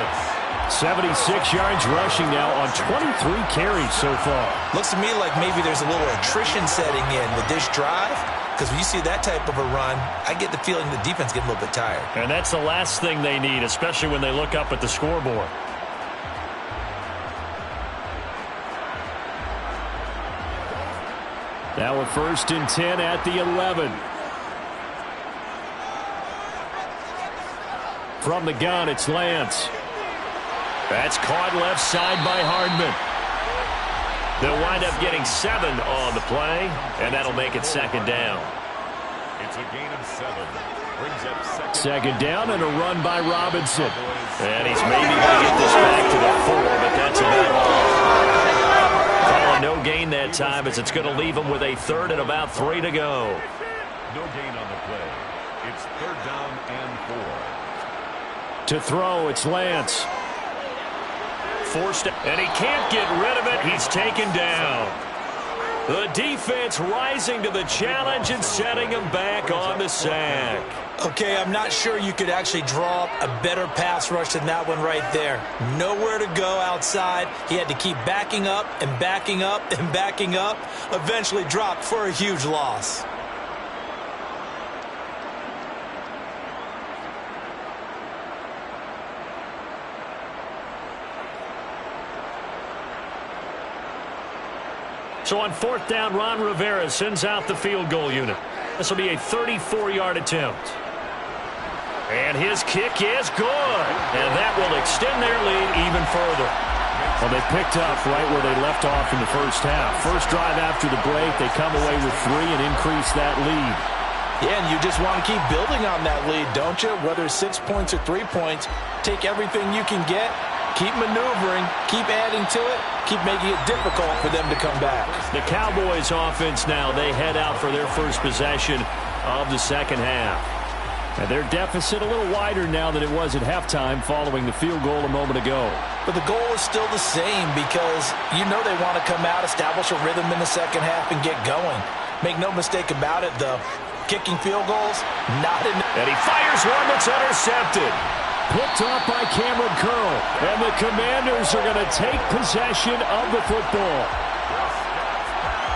E: 76 yards rushing now on 23 carries so far.
C: Looks to me like maybe there's a little attrition setting in with this drive. Because when you see that type of a run, I get the feeling the defense getting a little bit tired.
B: And that's the last thing they need, especially when they look up at the scoreboard.
E: Now a 1st and 10 at the 11. From the gun, it's Lance.
B: That's caught left side by Hardman. They'll wind up getting 7 on the play, and that'll make it 2nd down.
D: It's a gain of 7. Brings up
E: 2nd down and a run by Robinson.
B: And he's maybe going to get this back to the 4, but that's about all. Calling no gain that time as it's going to leave him with a 3rd and about 3 to go.
D: No gain on the play. It's 3rd down and 4.
E: To throw, it's Lance.
B: Forced, and he can't get rid of it. He's taken down. The defense rising to the challenge and setting him back on the sack.
C: Okay, I'm not sure you could actually draw up a better pass rush than that one right there. Nowhere to go outside. He had to keep backing up and backing up and backing up. Eventually dropped for a huge loss.
B: So on 4th down, Ron Rivera sends out the field goal unit. This will be a 34-yard attempt. And his kick is good. And that will extend their lead even further.
E: Well, they picked up right where they left off in the first half. First drive after the break, they come away with 3 and increase that lead.
C: Yeah, and you just want to keep building on that lead, don't you? Whether it's 6 points or 3 points, take everything you can get, keep maneuvering, keep adding to it, keep making it difficult for them to come back.
B: The Cowboys offense now, they head out for their first possession of the second half. And their deficit a little wider now than it was at halftime following the field goal a moment ago.
C: But the goal is still the same because you know they want to come out, establish a rhythm in the second half, and get going. Make no mistake about it, though. Kicking field goals, not in.
B: And he fires one that's intercepted.
E: Picked off by Cameron Curl. And the Commanders are going to take possession of the football.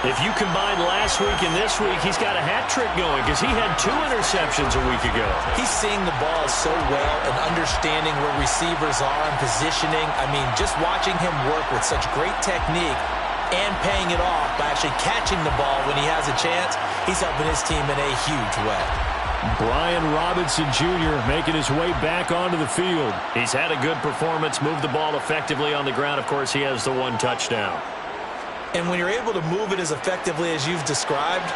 B: If you combine last week and this week, he's got a hat trick going because he had 2 interceptions a week ago.
C: He's seeing the ball so well and understanding where receivers are and positioning. I mean, just watching him work with such great technique and paying it off by actually catching the ball when he has a chance, he's helping his team in a huge way.
E: Brian Robinson Jr. making his way back onto the field.
B: He's had a good performance, moved the ball effectively on the ground. Of course, he has the 1 touchdown.
C: And when you're able to move it as effectively as you've described,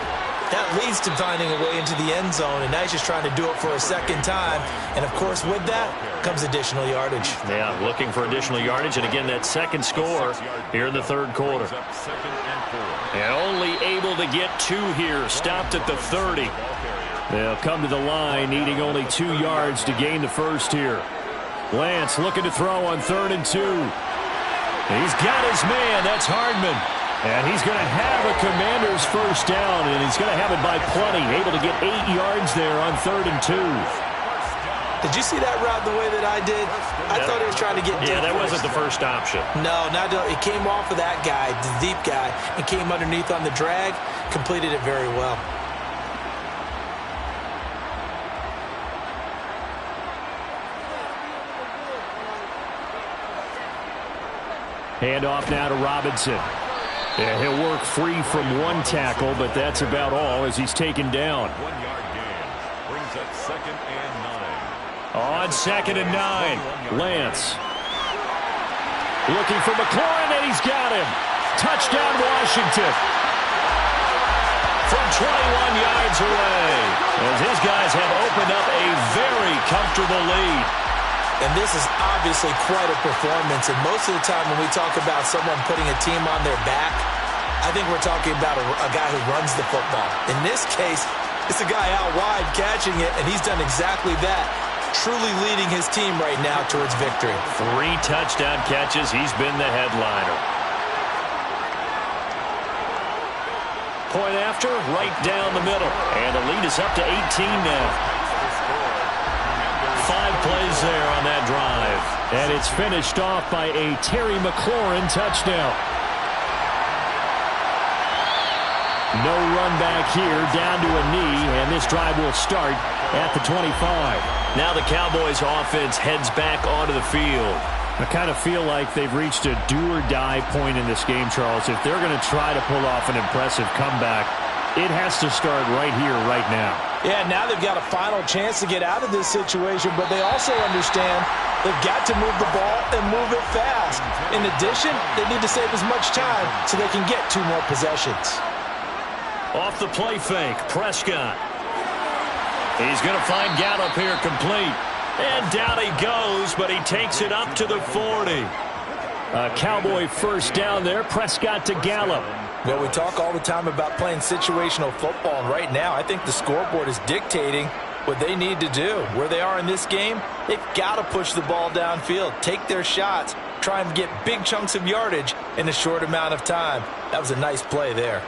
C: that leads to finding a way into the end zone, and now he's just trying to do it for a second time. And, of course, with that comes additional yardage.
B: Yeah, looking for additional yardage, and again, that second score here in the third quarter. And only able to get 2 here, stopped at the 30.
E: They'll come to the line, needing only 2 yards to gain the first here. Lance looking to throw on 3rd and 2. He's got his man, that's Hardman. And he's going to have a Commander's first down, and he's going to have it by plenty. Able to get 8 yards there on 3rd and 2.
C: Did you see that route the way that I did? I thought he was trying to get deep.
B: Yeah, that wasn't the first option.
C: No, it came off of that guy, the deep guy, and came underneath on the drag. Completed it very well.
E: Handoff now to Robinson. Yeah, he'll work free from 1 tackle, but that's about all as he's taken down.
D: 1-yard gain brings up 2nd and 9.
E: On 2nd and 9, Lance. Looking for McLaurin, and he's got him. Touchdown, Washington.
B: From 21 yards away, as his guys have opened up a very comfortable lead.
C: And this is obviously quite a performance. And most of the time when we talk about someone putting a team on their back, I think we're talking about a guy who runs the football. In this case, it's a guy out wide catching it, and he's done exactly that, truly leading his team right now towards victory.
B: 3 touchdown catches. He's been the headliner. Point after, right down the middle. And the lead is up to 18 now. 5 plays there on that drive.
E: And it's finished off by a Terry McLaurin touchdown. No run back here, down to a knee, and this drive will start at the 25.
B: Now the Cowboys offense heads back onto the field.
E: I kind of feel like they've reached a do-or-die point in this game, Charles. If they're going to try to pull off an impressive comeback, it has to start right here, right now.
C: Yeah, now they've got a final chance to get out of this situation, but they also understand they've got to move the ball and move it fast. In addition, they need to save as much time so they can get 2 more possessions.
B: Off the play fake, Prescott. He's going to find Gallup here complete. And down he goes, but he takes it up to the 40.
E: A Cowboy first down there, Prescott to Gallup.
C: Well, we talk all the time about playing situational football, and right now I think the scoreboard is dictating what they need to do. Where they are in this game, they've got to push the ball downfield, take their shots, try and get big chunks of yardage in a short amount of time. That was a nice play there.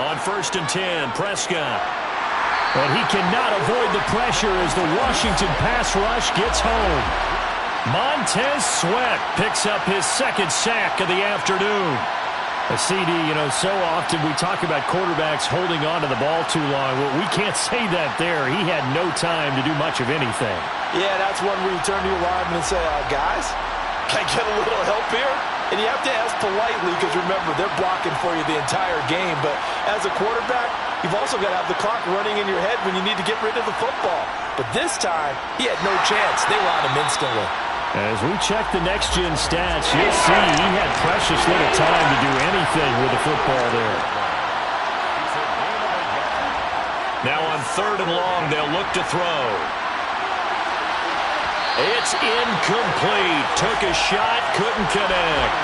B: On 1st and 10, Prescott.
E: And he cannot avoid the pressure as the Washington pass rush gets home. Montez Sweat picks up his 2nd sack of the afternoon. A CD, so often we talk about quarterbacks holding on to the ball too long. Well, we can't say that there. He had no time to do much of anything.
C: Yeah, that's one where you turn to your lineman and say, guys, can I get a little help here? And you have to ask politely because, remember, they're blocking for you the entire game. But as a quarterback, you've also got to have the clock running in your head when you need to get rid of the football. But this time, he had no chance. They were on him instantly.
E: As we check the next-gen stats, you'll see he had precious little time to do anything with the football there.
B: Now on 3rd and long, they'll look to throw. It's incomplete. Took a shot, couldn't connect.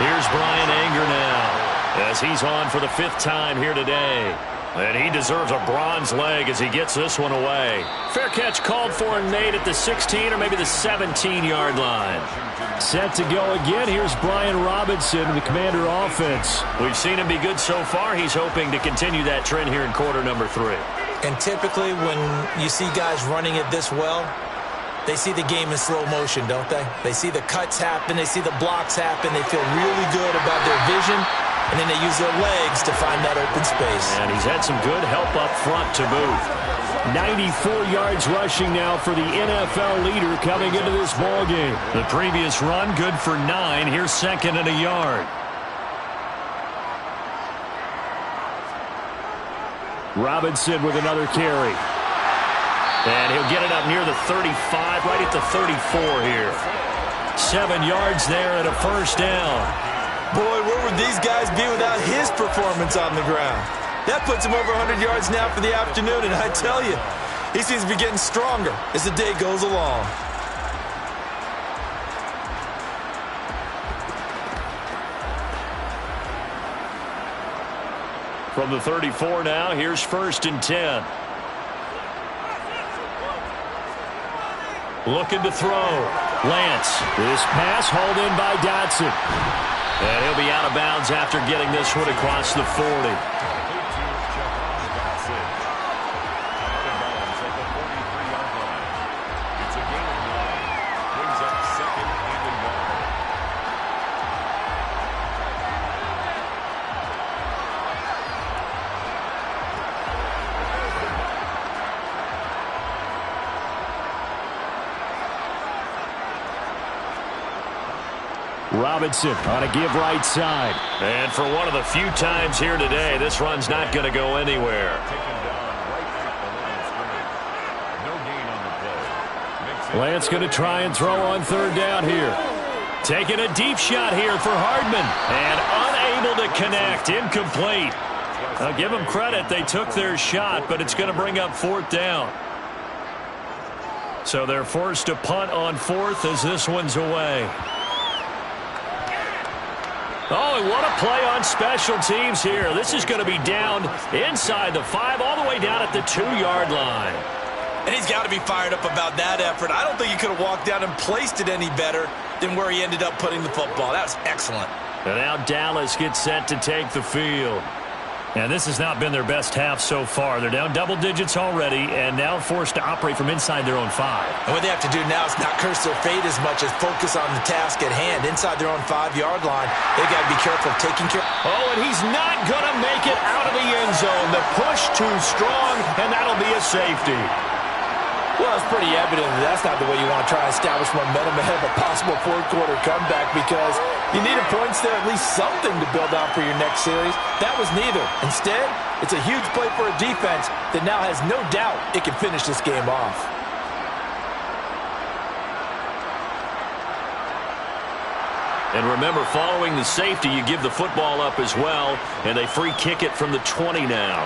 B: Here's Brian Anger now, as he's on for the 5th time here today. And he deserves a bronze leg as he gets this one away. Fair catch called for and made at the 16 or maybe the 17-yard line.
E: Set to go again. Here's Brian Robinson, the Commander offense.
B: We've seen him be good so far. He's hoping to continue that trend here in quarter number 3.
C: And typically when you see guys running it this well, they see the game in slow motion, don't they? They see the cuts happen. They see the blocks happen. They feel really good about their vision. And then they use their legs to find that open space.
B: And he's had some good help up front to move.
E: 94 yards rushing now for the NFL leader coming into this ball game.
B: The previous run, good for 9. Here's 2nd and a yard.
E: Robinson with another carry.
B: And he'll get it up near the 35, right at the 34 here.
E: 7 yards there and a 1st down.
C: Boy, where would these guys be without his performance on the ground? That puts him over 100 yards now for the afternoon, and I tell you, he seems to be getting stronger as the day goes along.
B: From the 34 now, here's 1st and 10. Looking to throw. Lance.
E: This pass hauled in by Dotson.
B: And he'll be out of bounds after getting this one across the 40.
E: Robinson on a give right side.
B: And for one of the few times here today, this run's not going to go anywhere.
E: Lance going to try and throw on 3rd down here.
B: Taking a deep shot here for Hardman. And unable to connect. Incomplete. I'll give them credit. They took their shot, but it's going to bring up 4th down. So they're forced to punt on 4th as this one's away. Oh, and what a play on special teams here. This is going to be down inside the 5, all the way down at the 2-yard line.
C: And he's got to be fired up about that effort. I don't think he could have walked down and placed it any better than where he ended up putting the football. That was excellent.
B: And now Dallas gets set to take the field.
E: And this has not been their best half so far. They're down double digits already and now forced to operate from inside their own 5.
C: And what they have to do now is not curse their fate as much as focus on the task at hand. Inside their own 5-yard line, they've got to be careful of taking care.
B: Oh, and he's not going to make it out of the end zone. The push too strong, and that'll be a safety.
C: Well, it's pretty evident that that's not the way you want to try and establish momentum ahead of a possible 4th-quarter comeback, because you needed points there, at least something to build on for your next series. That was neither. Instead, it's a huge play for a defense that now has no doubt it can finish this game off.
B: And remember, following the safety, you give the football up as well, and they free kick it from the 20 now.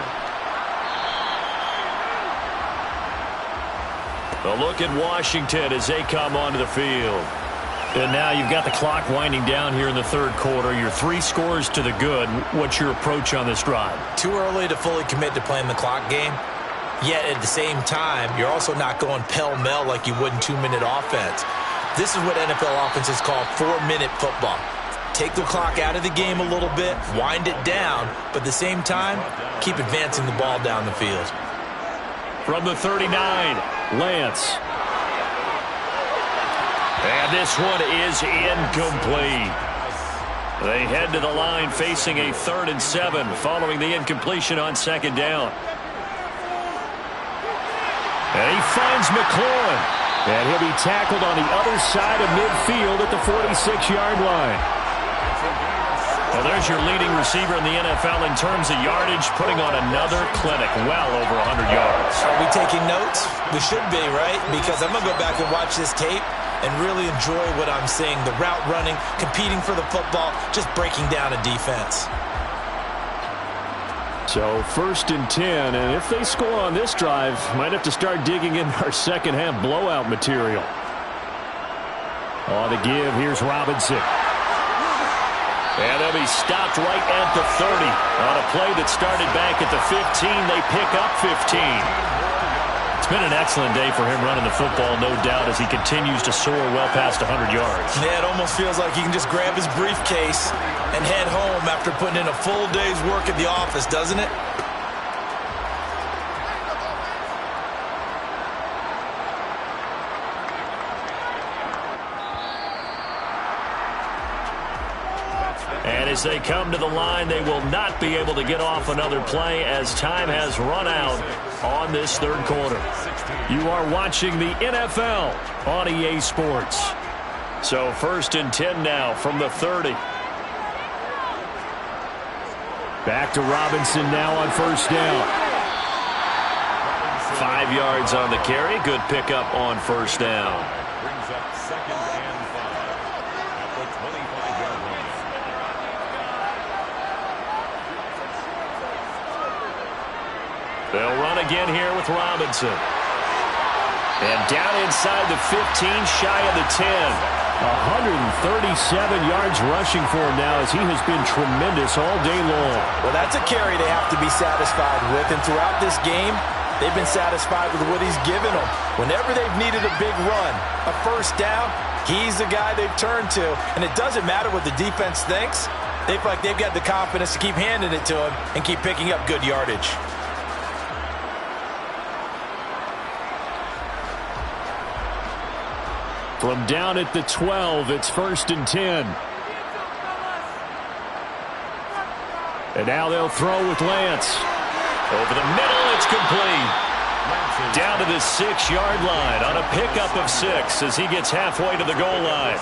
B: A look at Washington as they come onto the field.
E: And now you've got the clock winding down here in the 3rd quarter. You're 3 scores to the good. What's your approach on this drive?
C: Too early to fully commit to playing the clock game. Yet at the same time, you're also not going pell-mell like you would in 2-minute offense. This is what NFL offenses call 4-minute football. Take the clock out of the game a little bit, wind it down, but at the same time, keep advancing the ball down the field.
B: From the 39, Lance. And this one is incomplete. They head to the line facing a 3rd and 7 following the incompletion on 2nd down.
E: And he finds McLaurin. And he'll be tackled on the other side of midfield at the 46-yard line.
B: Well, there's your leading receiver in the NFL in terms of yardage, putting on another clinic, well over 100 yards.
C: Are we taking notes? We should be, right? Because I'm going to go back and watch this tape, and really enjoy what I'm seeing. The route running, competing for the football, just breaking down a defense.
E: So 1st and 10, and if they score on this drive, might have to start digging in our second half blowout material. On the give, here's Robinson. And they'll be stopped right at the 30. On a play that started back at the 15, they pick up 15. It's been an excellent day for him running the football, no doubt, as he continues to soar well past 100 yards.
C: Yeah, it almost feels like he can just grab his briefcase and head home after putting in a full day's work at the office, doesn't it?
B: And as they come to the line, they will not be able to get off another play as time has run out on this third quarter. You are watching the NFL on EA Sports. So 1st and 10 now from the 30.
E: Back to Robinson now on 1st down.
B: 5 yards on the carry. Good pickup on 1st down.
D: Brings up 2nd and 5 at the 25-yard line.
B: They'll run again here with Robinson. And down inside the 15, shy of the 10.
E: 137 yards rushing for him now as he has been tremendous all day long.
C: Well, that's a carry they have to be satisfied with. And throughout this game, they've been satisfied with what he's given them. Whenever they've needed a big run, a 1st down, he's the guy they've turned to. And it doesn't matter what the defense thinks. They feel like they've got the confidence to keep handing it to him and keep picking up good yardage.
E: From down at the 12, it's 1st and 10. And now they'll throw with Lance.
B: Over the middle, it's complete. Down to the 6-yard line on a pickup of 6 as he gets halfway to the goal line.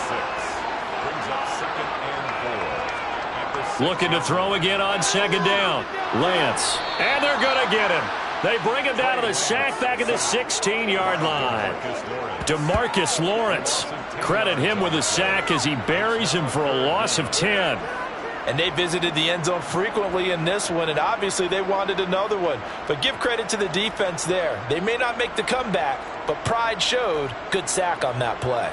D: Brings up 2nd and 4.
B: Looking to throw again on 2nd down.
E: Lance.
B: And they're going to get him. They bring him down to the sack back at the 16-yard line. DeMarcus Lawrence. Credit him with a sack as he buries him for a loss of 10.
C: And they visited the end zone frequently in this one, and obviously they wanted another one. But give credit to the defense there. They may not make the comeback, but pride showed. Good sack on that play.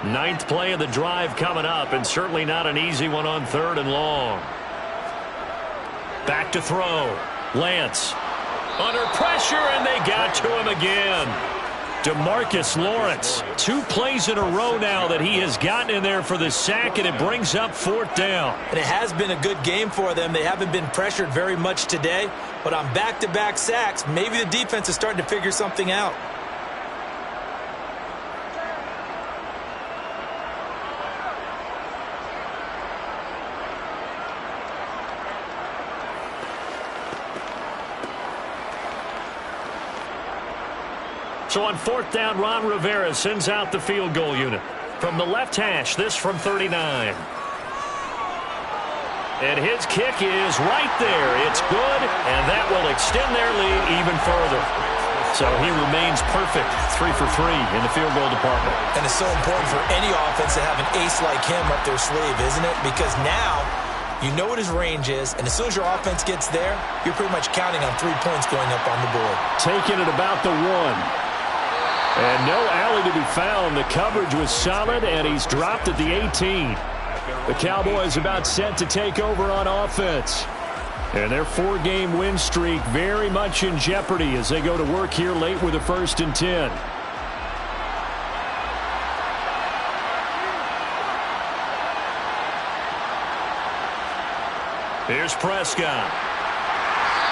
B: Ninth play of the drive coming up, and certainly not an easy one on 3rd and long. Back to throw. Lance. Under pressure, and they got to him again. DeMarcus Lawrence. 2 plays in a row now that he has gotten in there for the sack, and it brings up 4th down.
C: And it has been a good game for them. They haven't been pressured very much today, but on back-to-back sacks, maybe the defense is starting to figure something out.
B: So on 4th down, Ron Rivera sends out the field goal unit. From the left hash, this from 39. And his kick is right there. It's good, and that will extend their lead even further. So he remains perfect, 3 for 3 in the field goal department.
C: And it's so important for any offense to have an ace like him up their sleeve, isn't it? Because now you know what his range is, and as soon as your offense gets there, you're pretty much counting on 3 points going up on the board.
E: Taking it about the 1. And no alley to be found. The coverage was solid, and he's dropped at the 18. The Cowboys about set to take over on offense. And their 4-game win streak very much in jeopardy as they go to work here late with a 1st and 10.
B: Here's Prescott.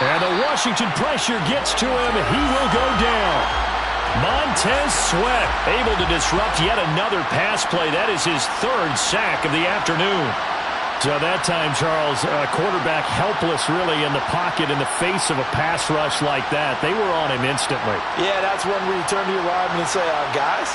E: And the Washington pressure gets to him. He will go down.
B: Montez Sweat able to disrupt yet another pass play. That is his 3rd sack of the afternoon.
E: So that time, Charles, quarterback helpless really in the pocket in the face of a pass rush like that. They were on him instantly.
C: Yeah, that's one where you turn to your lineman and say, guys,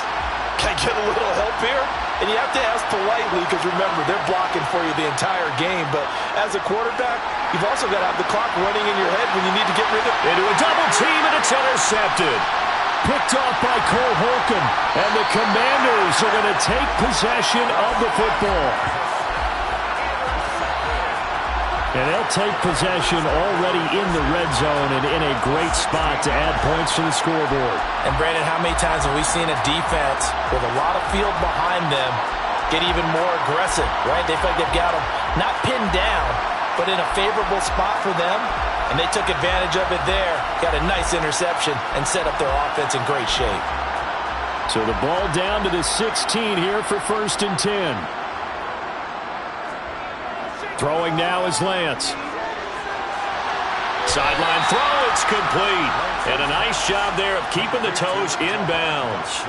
C: can I get a little help here? And you have to ask politely because, remember, they're blocking for you the entire game. But as a quarterback, you've also got to have the clock running in your head when you need to get rid of it.
B: Into a double team, and it's intercepted. Picked off by Cole Holcomb. And the Commanders are going to take possession of the football. And they'll take possession already in the red zone and in a great spot to add points to the scoreboard.
C: And, Brandon, how many times have we seen a defense with a lot of field behind them get even more aggressive, right? They feel like they've got them not pinned down, but in a favorable spot for them, and they took advantage of it there, got a nice interception, and set up their offense in great shape.
B: So the ball down to the 16 here for 1st and 10. Throwing now is Lance. Sideline throw, it's complete. And a nice job there of keeping the toes inbounds.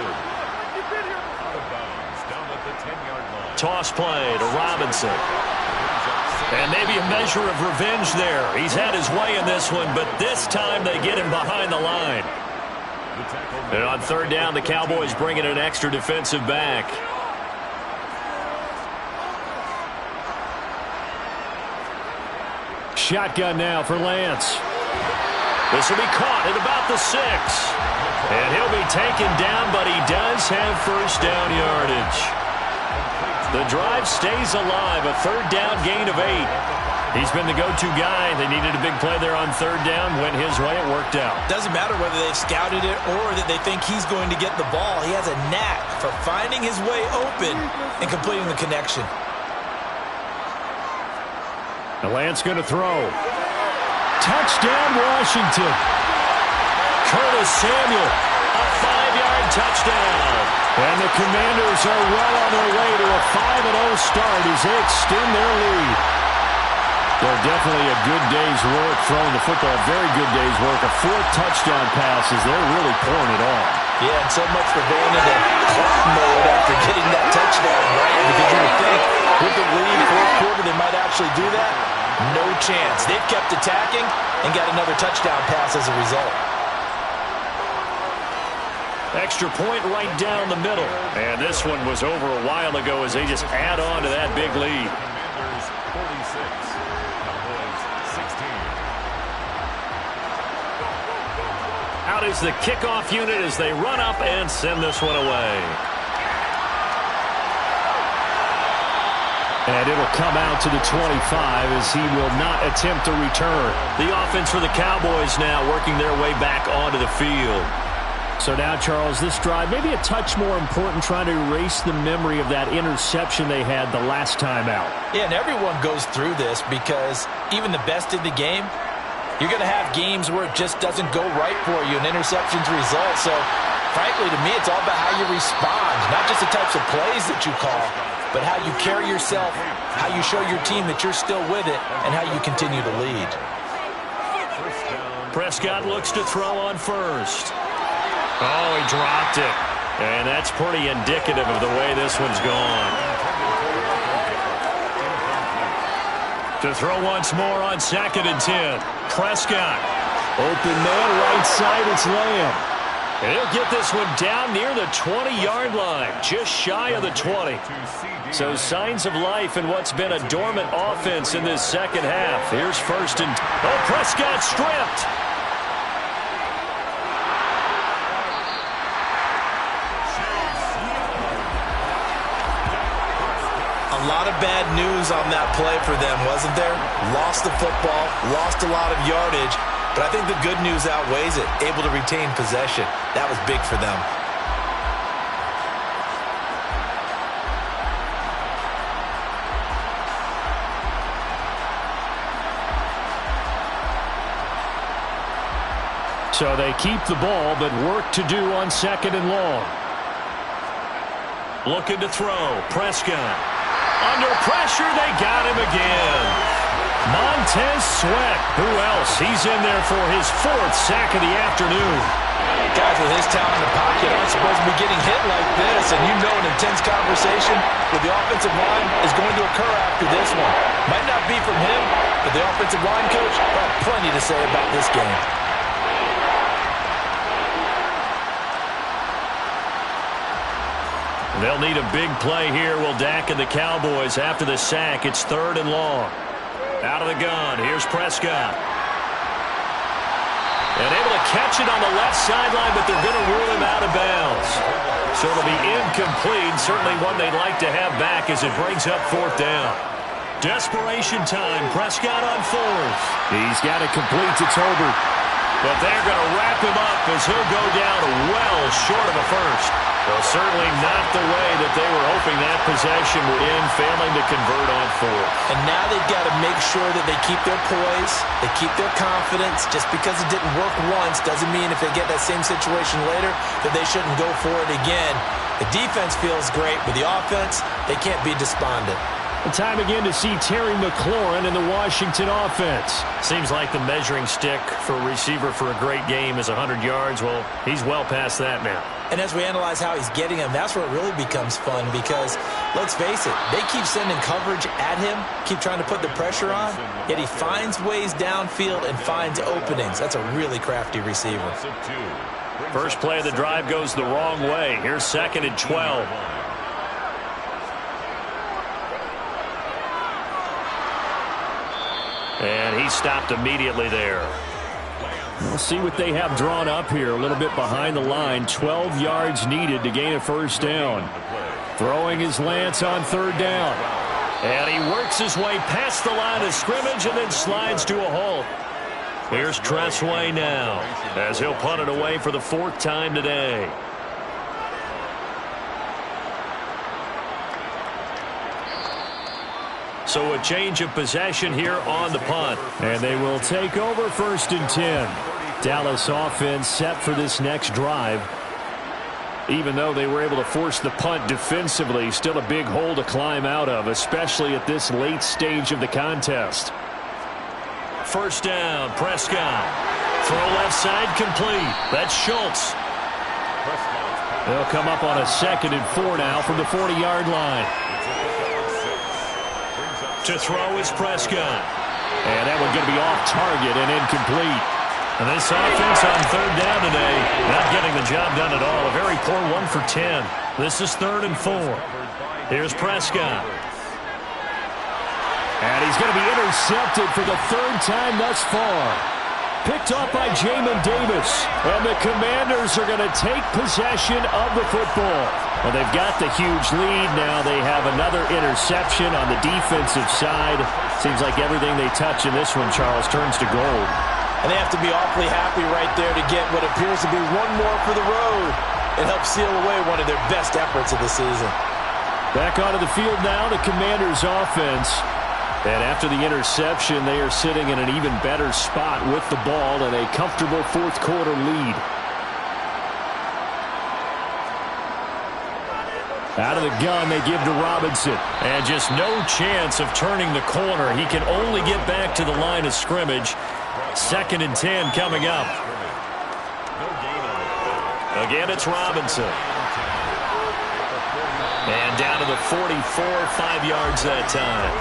B: Toss play to Robinson. And maybe a measure of revenge there. He's had his way in this one, but this time they get him behind the line. And on 3rd down, the Cowboys bring in an extra defensive back. Shotgun now for Lance. This will be caught at about the 6. And he'll be taken down, but he does have 1st down yardage. The drive stays alive, a 3rd down gain of 8. He's been the go-to guy. They needed a big play there on 3rd down. Went his way. It worked out.
C: Doesn't matter whether they've scouted it or that they think he's going to get the ball. He has a knack for finding his way open and completing the connection.
B: The Lance going to throw. Touchdown, Washington. Curtis Samuel, a 5-yard touchdown. And the Commanders are well on their way to a 5-0 start as they extend their lead. They're definitely a good day's work throwing the football. Very good day's work. A 4th touchdown pass as they're really pouring it on.
C: Yeah, and so much for going into clock mode after getting that touchdown, right? Because you would think with the lead, 4th quarter, they might actually do that. No chance. They've kept attacking and got another touchdown pass as a result.
B: Extra point right down the middle. And this one was over a while ago as they just add on to that big lead.
D: Commanders 46, Cowboys 16.
B: Out is the kickoff unit as they run up and send this one away. And it'll come out to the 25 as he will not attempt to return. The offense for the Cowboys now working their way back onto the field. So now, Charles, this drive maybe a touch more important, trying to erase the memory of that interception they had the last time out.
C: Yeah, and everyone goes through this because even the best in the game, you're going to have games where it just doesn't go right for you, and interceptions result. So, frankly, to me, it's all about how you respond, not just the types of plays that you call, but how you carry yourself, how you show your team that you're still with it, and how you continue to lead.
B: Prescott looks to throw on 1st. Oh, he dropped it. And that's pretty indicative of the way this one's gone. To throw once more on 2nd and 10. Prescott. Open man right side, it's Lamb. And he'll get this one down near the 20-yard line, just shy of the 20. So signs of life in what's been a dormant offense in this second half. Here's 1st and... Oh, Prescott stripped.
C: A lot of bad news on that play for them, wasn't there? Lost the football, lost a lot of yardage, but I think the good news outweighs it. Able to retain possession. That was big for them.
B: So they keep the ball, but work to do on 2nd and long. Looking to throw. Prescott. Under pressure, they got him again. Montez Sweat. Who else? He's in there for his 4th sack of the afternoon.
C: Guys with his talent in the pocket aren't supposed to be getting hit like this, and you know an intense conversation with the offensive line is going to occur after this one. Might not be from him, but the offensive line coach will have plenty to say about this game.
B: They'll need a big play here. Will Dak and the Cowboys after the sack. It's 3rd and long. Out of the gun. Here's Prescott. And able to catch it on the left sideline, but they're going to rule him out of bounds. So it'll be incomplete. Certainly one they'd like to have back as it brings up 4th down. Desperation time. Prescott on 4th.
E: He's got it complete to Tolbert.
B: But they're going to wrap him up as he'll go down well short of a first. Well, certainly not the way that they were hoping that possession would end, failing to convert on 4th.
C: And now they've got to make sure that they keep their poise, they keep their confidence. Just because it didn't work once doesn't mean if they get that same situation later that they shouldn't go for it again. The defense feels great, but the offense, they can't be despondent.
E: And time again to see Terry McLaurin in the Washington offense.
B: Seems like the measuring stick for a receiver for a great game is 100 yards. Well, he's well past that now.
C: And as we analyze how he's getting them, that's where it really becomes fun because, let's face it, they keep sending coverage at him, keep trying to put the pressure on, yet he finds ways downfield and finds openings. That's a really crafty receiver.
B: First play of the drive goes the wrong way. Here's 2nd and 12. And he stopped immediately there.
E: We'll see what they have drawn up here. A little bit behind the line. 12 yards needed to gain a first down. Throwing his Lance on 3rd down.
B: And he works his way past the line of scrimmage and then slides to a halt. Here's Tressway now as he'll punt it away for the 4th time today. So a change of possession here on the punt.
E: And they will take over 1st and 10. Dallas offense set for this next drive. Even though they were able to force the punt defensively, still a big hole to climb out of, especially at this late stage of the contest.
B: 1st down, Prescott. Throw left side complete. That's Schultz.
E: They'll come up on a 2nd and 4 now from the 40-yard line.
B: To throw is Prescott.
E: And that one going to be off target and incomplete.
B: And this offense on 3rd down today, not getting the job done at all. A very poor 1 for 10. This is 3rd and 4. Here's Prescott.
E: And he's going to be intercepted for the 3rd time thus far. Picked off by Jamin Davis. And the Commanders are going to take possession of the football. Well, they've got the huge lead now. They have another interception on the defensive side. Seems like everything they touch in this one, Charles, turns to gold.
C: And they have to be awfully happy right there to get what appears to be one more for the road. It helps seal away one of their best efforts of the season.
E: Back onto the field now, the Commanders offense. And after the interception, they are sitting in an even better spot with the ball and a comfortable 4th quarter lead. Out of the gun, they give to Robinson.
B: And just no chance of turning the corner. He can only get back to the line of scrimmage. 2nd and 10 coming up. Again, it's Robinson. And down to the 44, 5 yards that time.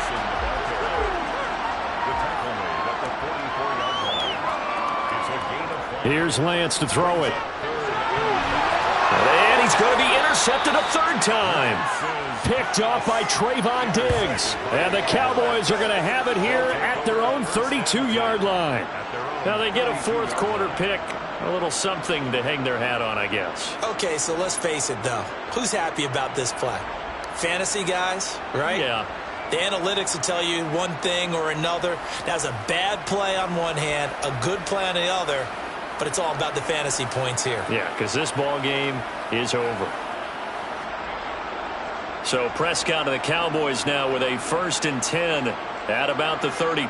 E: Here's Lance to throw it.
B: And he's going to be intercepted a 3rd time.
E: Picked off by Trayvon Diggs. And the Cowboys are going to have it here at their own 32-yard line.
B: Now they get a 4th quarter pick. A little something to hang their hat on, I guess.
C: Okay, so let's face it, though. Who's happy about this play? Fantasy guys, right?
B: Yeah.
C: The analytics will tell you one thing or another. That's a bad play on one hand, a good play on the other. But it's all about the fantasy points here.
B: Yeah, because this ball game is over. So Prescott and the Cowboys now with a 1st and 10 at about the 32.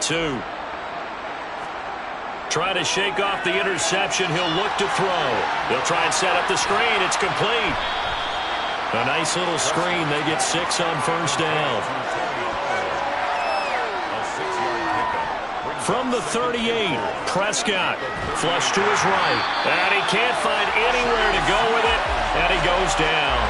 B: Try to shake off the interception. He'll look to throw. They'll try and set up the screen. It's complete. A nice little screen. They get 6 on 1st down. From the 38, Prescott flush to his right. And he can't find anywhere to go with it. And he goes down.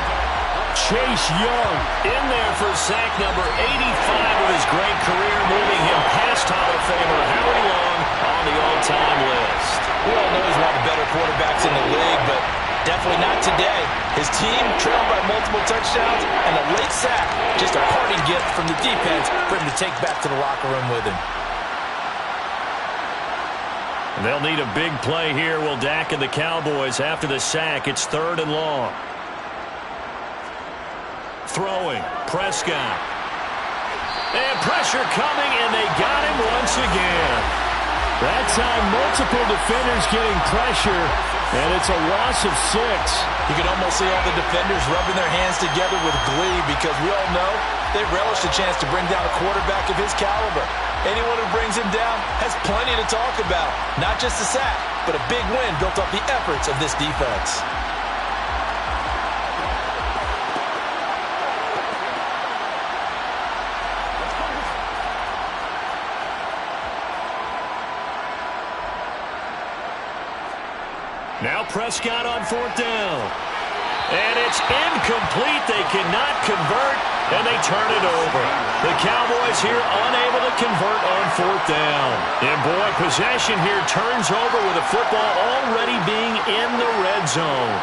E: Chase Young
B: in there for sack number 85 of his great career, moving him past Hall of Famer Howie Long on the all-time list.
C: We all know he's one of the better quarterbacks in the league, but Definitely not today. His team trailed by multiple touchdowns, and a late sack, just a parting gift from the defense for him to take back to the locker room with him.
B: They'll need a big play here. Will Dak and the Cowboys after the sack. It's 3rd and long. Throwing. Prescott. And pressure coming, and they got him once again. That time, multiple defenders getting pressure, and it's a loss of 6.
C: You can almost see all the defenders rubbing their hands together with glee because we all know they relish the chance to bring down a quarterback of his caliber. Anyone who brings him down has plenty to talk about. Not just a sack, but a big win built off the efforts of this defense.
B: Now Prescott on 4th down. And it's incomplete. They cannot convert, and they turn it over. The Cowboys here unable to convert on 4th down. And boy, possession here turns over with the football already being in the red zone.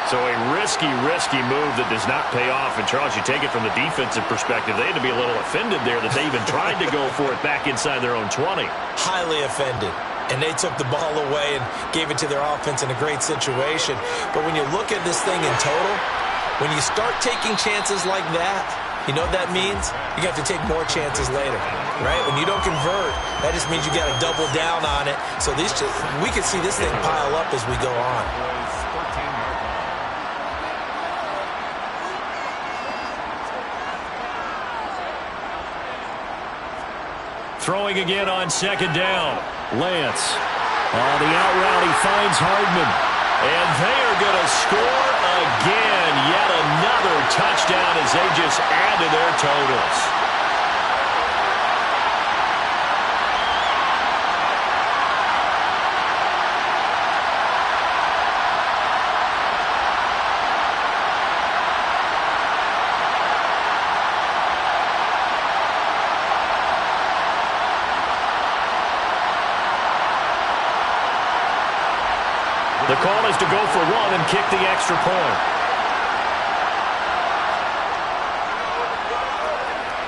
B: So a risky move that does not pay off. And Charles, you take it from the defensive perspective, they had to be a little offended there that they even tried to go for it back inside their own 20.
C: Highly offended. And they took the ball away and gave it to their offense in a great situation. But when you look at this thing in total, when you start taking chances like that, you know what that means? You have to take more chances later, right? When you don't convert, that just means you got to double down on it. So we could see this thing pile up as we go on.
B: Throwing again on 2nd down. Lance. On the out route, he finds Hardman. And they are going to score again. Yet another touchdown as they just add to their totals. The call is to go for 1 and kick the extra point.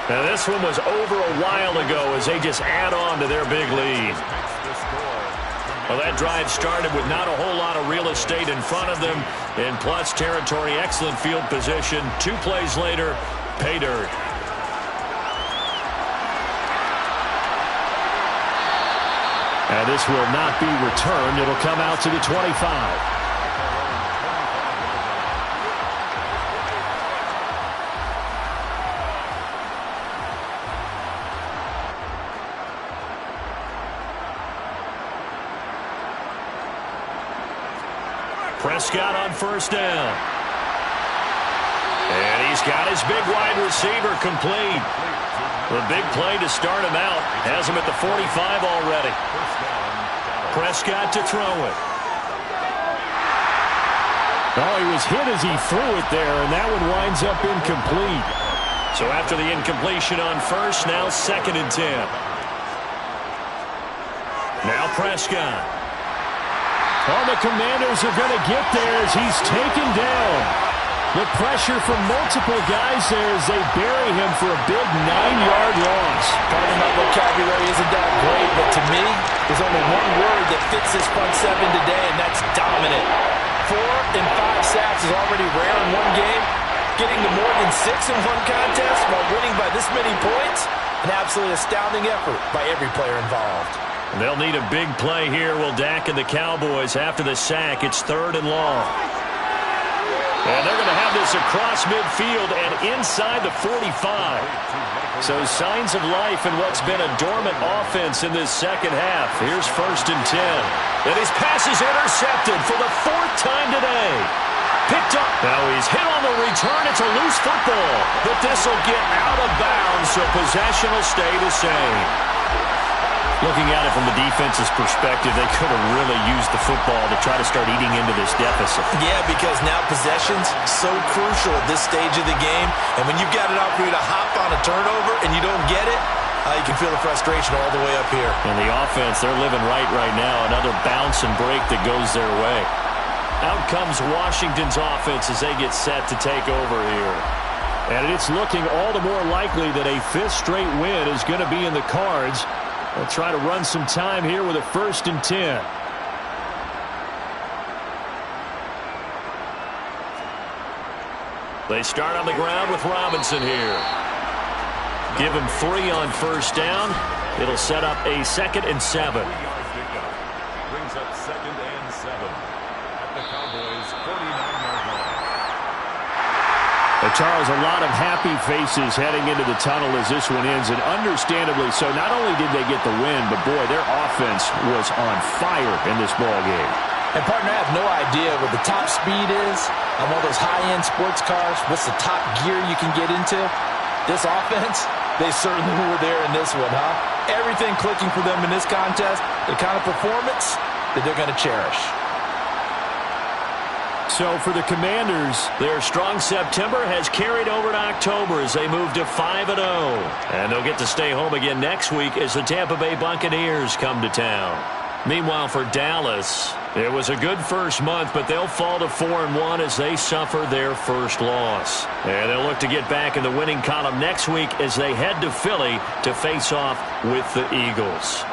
B: Now this one was over a while ago as they just add on to their big lead. Well, that drive started with not a whole lot of real estate in front of them. In plus territory, excellent field position. 2 plays later, pay dirt. And this will not be returned. It'll come out to the 25. Prescott on 1st down. And he's got his big wide receiver complete. The big play to start him out. Has him at the 45 already. Prescott to throw it. Oh, he was hit as he threw it there, and that one winds up incomplete. So after the incompletion on 1st, now 2nd and 10. Now Prescott. Oh, the Commanders are going to get there as he's taken down. The pressure from multiple guys there as they bury him for a big 9-yard loss.
C: Pardon my vocabulary isn't that great, but to me, there's only one word that fits this front 7 today, and that's dominant. 4 and 5 sacks is already rare in one game. Getting to more than 6 in one contest while winning by this many points, an absolutely astounding effort by every player involved.
B: They'll need a big play here. Will Dak and the Cowboys after the sack. It's 3rd and long. And they're going to have this across midfield and inside the 45. So signs of life in what's been a dormant offense in this second half. Here's 1st and 10. And his pass is intercepted for the 4th time today. Picked up. Now he's hit on the return. It's a loose football. But this will get out of bounds, so possession will stay the same. Looking at it from the defense's perspective, they could have really used the football to try to start eating into this deficit.
C: Yeah, because now possession's so crucial at this stage of the game. And when you've got an opportunity to hop on a turnover and you don't get it, you can feel the frustration all the way up here.
B: And the offense, they're living right now. Another bounce and break that goes their way. Out comes Washington's offense as they get set to take over here.
E: And it's looking all the more likely that a fifth straight win is going to be in the cards. They'll try to run some time here with a 1st and 10.
B: They start on the ground with Robinson here. Give him 3 on 1st down. It'll set up a 2nd and 7.
D: Brings up 2nd and 7 at the Cowboys' 49-yard line.
E: Charles, a lot of happy faces heading into the tunnel as this one ends, and understandably so. Not only did they get the win, but boy, their offense was on fire in this ball game.
C: And, partner, I have no idea what the top speed is on one of those high-end sports cars. What's the top gear you can get into? This offense, they certainly were there in this one, huh? Everything clicking for them in this contest, the kind of performance that they're going to cherish.
B: So for the Commanders, their strong September has carried over to October as they move to 5-0. And they'll get to stay home again next week as the Tampa Bay Buccaneers come to town. Meanwhile, for Dallas, it was a good first month, but they'll fall to 4-1 as they suffer their first loss. And they'll look to get back in the winning column next week as they head to Philly to face off with the Eagles.